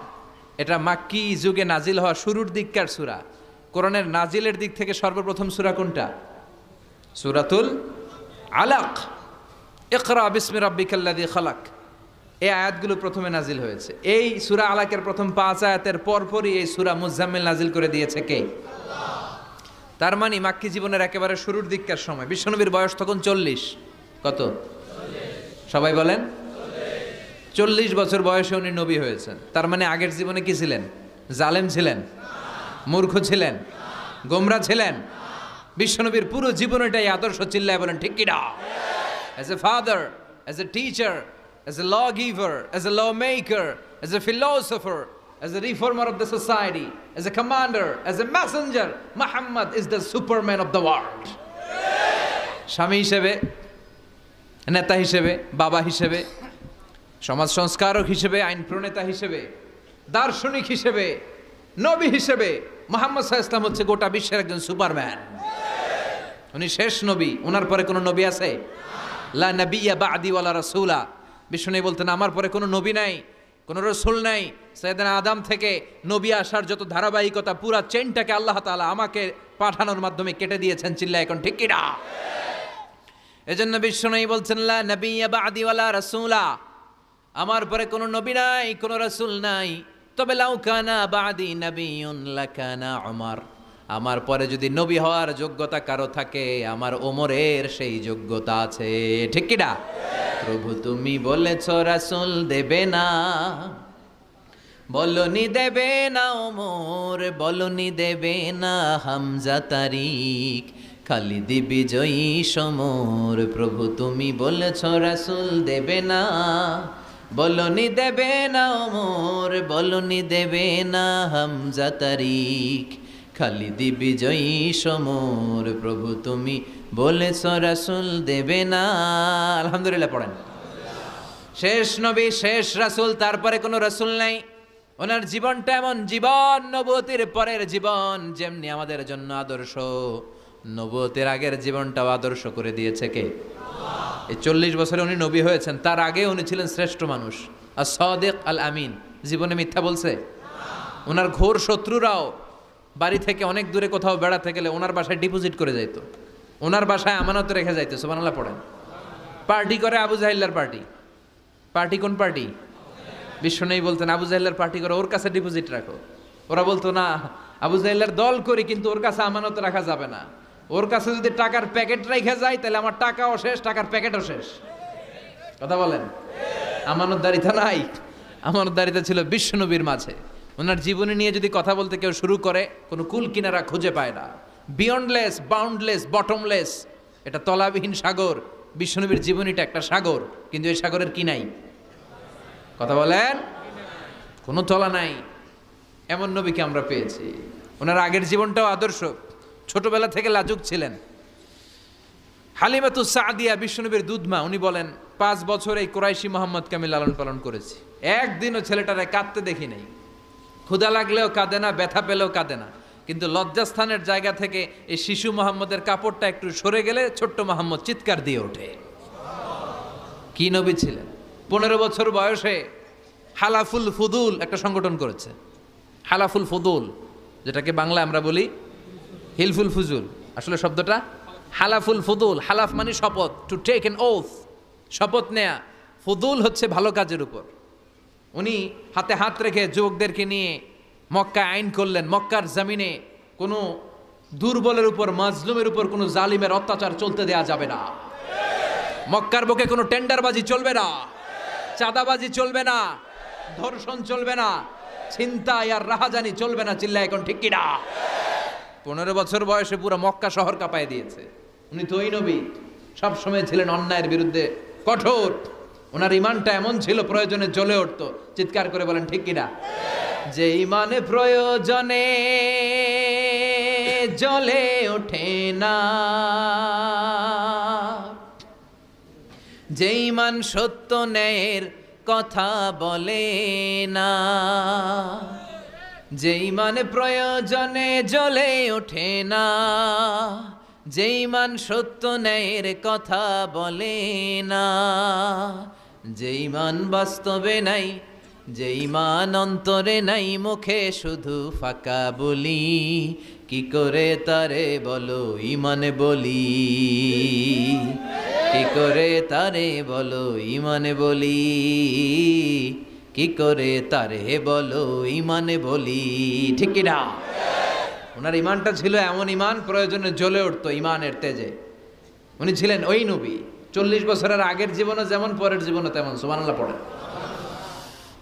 এটা মাক্কি যুগে নাজিল হওয়া শুরুর দিককার সূরা। কোরআনের নাজিলের দিক থেকে সর্বপ্রথম সূরা কোনটা? সূরাতুল আলাক। ইকরা বিসমি রাব্বিকাল্লাযী খালাক, এই আয়াতগুলো প্রথমে নাজিল হয়েছে। এই সূরা আলাকের প্রথম 5 আয়াতের পরপরই এই সূরা মুজাম্মিল নাজিল করে দিয়েছে কে? আল্লাহ। তার মানে মাক্কি জীবনের একেবারে শুরুর দিককার সময়। বিশ্বনবীর বয়স তখন 40। কত? সবাই বলেন 40 বছর বয়সে উনি নবী হয়েছেন। তার মানে আগের জীবনে কি ছিলেন? জালেম ছিলেন? মূর্খ ছিলেন? গোমরা ছিলেন? বিশ্বনবীর পুরো জীবনটাই আদর্শ। চিল্লায় বলেন ঠিক কিনা? As a father, as a teacher, as a lawgiver, as a lawmaker, as a philosopher, as a reformer of the society, as a commander, as a messenger, Muhammad is the superman of the world. স্বামী হিসেবে, নেতা হিসেবে, বাবা হিসেবে, সমাজ সংস্কারক হিসেবে, আইন প্রণেতা হিসেবে, দার্শনিক হিসেবে, নবী হিসেবে মুহাম্মদ সাল্লাল্লাহু আলাইহি ওয়াসাল্লাম হচ্ছে গোটা বিশ্বের একজন সুপারম্যান। উনি শেষ নবী, ওনার পরে কোনো নবী আছে? লা নাবিয়্যা বা'দি ওয়ালা রাসূলা। বিষ্ণু বলতেন আমার পরে কোনো নবী নাই, কোনো রসুল নাই। সাইয়েদনা আদম থেকে নবী আসার যত ধারাবাহিকতা, পুরা চেইনটাকে আল্লাহ তাআলা আমাকে পাঠানোর মাধ্যমে কেটে দিয়েছেন। চিল্লায় এখন ঠিক কি না? এজন্য বিষ্ণু বলছেন লা নাবিয়্যা বা'দি ওয়ালা রাসূলা, আমার পরে কোনো নবী নাই, কোনো রাসূল নাই। তবে লাউ কানা বা'দি নাবিয়্যুন লাকানা উমর, আমার পরে যদি নবী হওয়ার যোগ্যতা কারো থাকে, আমার ওমরের সেই যোগ্যতা আছে। ঠিক কি না? প্রভু তুমি বলেছ রাসূল দেবে না, বলনি দেবে না ওমর, বলনি দেবে না হামজা তারিক, খালিদ বিজয়ী সমর। প্রভু তুমি বলেছ রাসূল দেবে না, বলনি দেবে না ওমর, বলনি দেবে না হামজা তারিক, খালিদ বিজয়ী সমর। প্রভু তুমি বলেছ রাসূল দেবে না। আলহামদুলিল্লাহ পড়েন। শেষ নবী, শেষ রাসূল, তারপরে কোনো রাসূল নাই। ওনার জীবনটা এমন জীবন, নবুয়তের পরের জীবন যেমনি আমাদের জন্য আদর্শ, নবুয়তের আগের জীবনটাও আদর্শ করে দিয়েছে কে? এই 40 বছরে উনি নবী হয়েছেন, তার আগে উনি ছিলেন শ্রেষ্ঠ মানুষ, as-সাদিক আল-আমিন। জীবনে মিথ্যা বলছে? ওনার ঘোর শত্রুরাও বাড়ি থেকে অনেক দূরে কোথাও বেড়াতে গেলে ওনার বাসায় ডিপোজিট করে যাইতো, ওনার বাসায় আমানত রেখে যাইতো। সুবহানাল্লাহ পড়েন। পার্টি করে আবু জাহিল্লার পার্টি। পার্টি কোন পার্টি? বিষ্ণু বলতেন আবু জাহিল্লার পার্টি করে ওর কাছে ডিপোজিট রাখো। ওরা বলতো না, আবু জাহিল্লার দল করি কিন্তু ওর কাছে আমানত রাখা যাবে না। ওর কাছে যদি টাকার প্যাকেট রেখে যায় তাহলে আমার টাকাও শেষ, টাকার প্যাকেটও শেষ। কথা বলেন। আমানতদারিতা নাই। আমানতদারিতা ছিল বিশ্বনবীর মাঝে। ওনার জীবনী নিয়ে যদি কথা বলতে কেউ শুরু করে, কোনো কুল কিনারা খুঁজে পায় না। বিয়ন্ডলেস, বাউন্ডলেস, বটমলেস, এটা তলাবিহীন সাগর। বিশ্বনবীর জীবনীটা একটা সাগর, কিন্তু এই সাগরের কি নাই? কথা বলেন। কোনো তলা নাই। এমন নবীকে আমরা পেয়েছি। ওনার আগের জীবনটাও আদর্শ। ছোটবেলা থেকে লাজুক ছিলেন। হালিমাতুস সাদিয়া বিশ্বনবীর দুধমা, উনি বলেন 5 বছর এই কুরাইশি মোহাম্মদকে আমি লালন পালন করেছি, একদিনও ছেলেটারে কাঁদতে দেখি নাই। ক্ষুধা লাগলেও কাঁদে না, ব্যথা পেলেও কাঁদে না। কিন্তু লজ্জাস্থানের জায়গা থেকে এই শিশু মোহাম্মদের কাপড়টা একটু সরে গেলে ছোট্ট মোহাম্মদ চিৎকার দিয়ে ওঠে। কি নবী ছিলেন! 15 বছর বয়সে হালাফুল ফুদুল একটা সংগঠন করেছে। হালাফুল ফুদুল, যেটাকে বাংলা আমরা বলি হিলফুল ফুজুল, আসলে শব্দটা হালাফুল ফুদুল। হালাফ মানে শপথ, টু টেক এন ওথ, শপথ নেয়া। ফুদুল হচ্ছে ভালো কাজের উপর। উনি হাতে হাত রেখে যুবকদেরকে নিয়ে মক্কায় আইন করলেন, মক্কার জমিনে কোনো দুর্বলের উপর, মাজলুমের উপর কোনো জালিমের অত্যাচার চলতে দেয়া যাবে না। মক্কার বুকে কোনো টেন্ডারবাজি চলবে না, চাঁদাবাজি চলবে না, ধর্ষণ চলবে না, ছিনতাই আর রাহাজানি চলবে না। চিল্লায় এখন ঠিক কিনা? 15 বছর বয়সে পুরো মক্কা শহর কাঁপায় দিয়েছে। উনি তো ওই নবী, সবসময় ছিলেন অন্যায়ের বিরুদ্ধে কঠোর। ওনার ইমানটা এমন ছিল, প্রয়োজনে জ্বলে উঠতো। চিৎকার করে বলেন ঠিক কিনা? যে ইমানে প্রয়োজনে জ্বলে ওঠে না, যে ইমান সত্য ন্যায়ের কথা বলে না, যে ইমান প্রয়োজনে জ্বলে ওঠে না, যে ইমান সত্য ন্যায়ের কথা বলে না, যে ইমান বাস্তবে নাই, যে ইমান অন্তরে নাই, মুখে শুধু ফাঁকা বলি, কি করে তারে বলো ইমানে বলি, কি করে তারে বলো ইমানে বলি, কি করে তারে বলো ইমানে বলি। ঠিক কিনা? ওনার ইমানটা ছিল এমন ইমান, প্রয়োজনে জ্বলে উঠতো ইমানের তেজে। উনি ছিলেন ওই নবী। 40 বছরের আগের জীবনে যেমন, পরের জীবনে তেমন। সুবহানাল্লাহ পড়েন।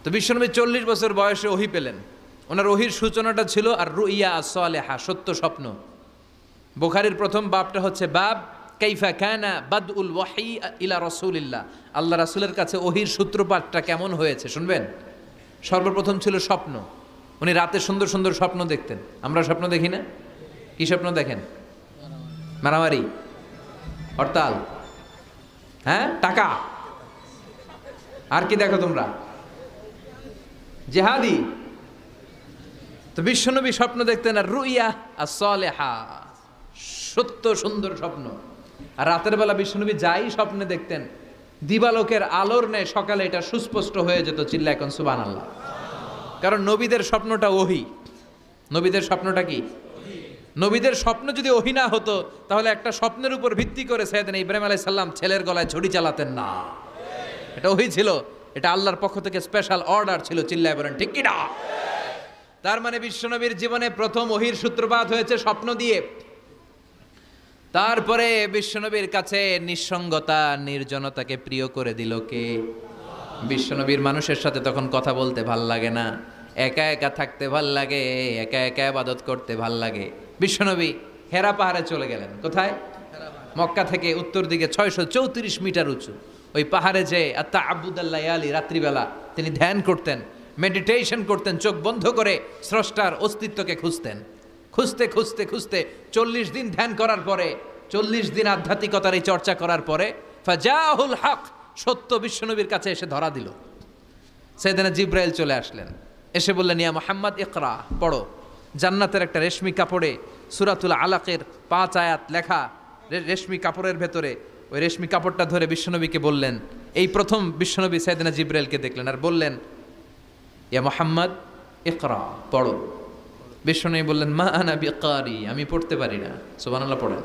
তো বিশ্বনবী 40 বছর বয়সে ওহী পেলেন। ওনার ওহীর সূচনাটা ছিল আর রুইয়া আস-সালেহা, সত্য স্বপ্ন। বুখারীর প্রথম বাবটা হচ্ছে বাব কাইফা কানা বাদউল ওয়াহী ইলা রাসূলিল্লাহ। আল্লাহ রাসূলের কাছে ওহীর সূত্রপাতটা কেমন হয়েছে শুনবেন। সর্বপ্রথম ছিল স্বপ্ন। উনি রাতে সুন্দর সুন্দর স্বপ্ন দেখতেন। আমরা স্বপ্ন দেখি না? কি স্বপ্ন দেখেন? মারামারি, হরতাল, হ্যাঁ, টাকা। আর কি দেখো তোমরা? জেহাদি, তো বিশ্বনবী স্বপ্ন দেখতেন আর রুইয়া as-সালিহা, সত্য সুন্দর স্বপ্ন। আর রাতের বেলা বিশ্বনবী যাই স্বপ্নে দেখতেন দিবালোকের আলোর ন্যায় সকালে এটা সুস্পষ্ট হয়ে যেত। চিল্লা এখন সুবহানাল্লাহ। কারণ নবীদের স্বপ্নটা ওহী। নবীদের স্বপ্নটা কি? নবীদের স্বপ্ন যদি ওহী না হতো তাহলে একটা স্বপ্নের উপর ভিত্তি করে সাইয়েদনা ইব্রাহিম আলাইহিস সালাম ছেলের গলায় ছুরি চালাতেন না। এটা ওহী ছিল, এটা আল্লাহর পক্ষ থেকে স্পেশাল অর্ডার ছিল। চিল্লায় বলেন ঠিক কি না? তার মানে বিশ্বনবীর জীবনে প্রথম ওহীর সূত্রপাত হয়েছে স্বপ্ন দিয়ে। তারপরে বিশ্বনবীর কাছে নিঃসঙ্গতা নির্জনতাকে প্রিয় করে দিল কে? বিশ্বনবীর মানুষের সাথে তখন কথা বলতে ভাল লাগে না, একা একা থাকতে ভাল লাগে, একা একা ইবাদত করতে ভাল লাগে। বিশ্বনবী হেরা পাহাড়ে চলে গেলেন। কোথায়? মক্কা থেকে উত্তর দিকে 634 মিটার উঁচু ওই পাহাড়ে যে আত্তাআবুদাল লায়ালি, রাত্রিবেলা তিনি ধ্যান করতেন, মেডিটেশন করতেন, চোখ বন্ধ করে স্রষ্টার অস্তিত্বকে খুঁজতেন। খুঁজতে খুঁজতে খুঁজতে 40 দিন ধ্যান করার পরে, 40 দিন আধ্যাত্মিকতার এই চর্চা করার পরে ফাজাহুল হক, সত্য বিশ্বনবীর কাছে এসে ধরা দিল। সাইয়েদনা জিবরাইল চলে আসলেন, এসে বললেন ইয়া মুহাম্মদ ইকরা, পড়ো। জান্নাতের একটা রেশমি কাপড়ে সূরাতুল আলাকের 5 আয়াত লেখা, রেশমি কাপড়ের ভেতরে ওই রেশমি কাপড়টা ধরে বিশ্বনবীকে বললেন। এই প্রথম বিশ্বনবী সাইয়েদনা জিবরাইলকে দেখলেন আর বললেন ইয়া মুহাম্মদ ইকরা, পড়ো। বিশ্বনবী বললেন মা আনা বিকারি, আমি পড়তে পারি না। সুবহানাল্লাহ পড়েন।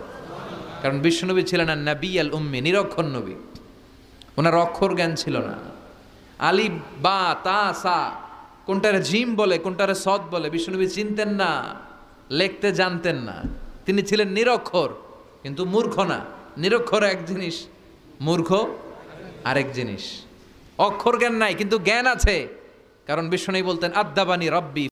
কারণ বিশ্বনবী ছিলেন না নবী আল উম্মি, নিরক্ষর নবী। ওনার অক্ষর জ্ঞান ছিল না। আলিফ বা তা সা কোনটারে জিম বলে কোনটারে সদ বলে বিশ্বনবী চিনতেন না, লিখতে জানতেন না। তিনি ছিলেন নিরক্ষর, কিন্তু মূর্খ না। নিরক্ষর এক জিনিস, মূর্খ আরেক জিনিস। অক্ষর জ্ঞান নাই কিন্তু জ্ঞান আছে। কারণ বিশ্বনবী বলতেন আদ্দাবানি রব্বি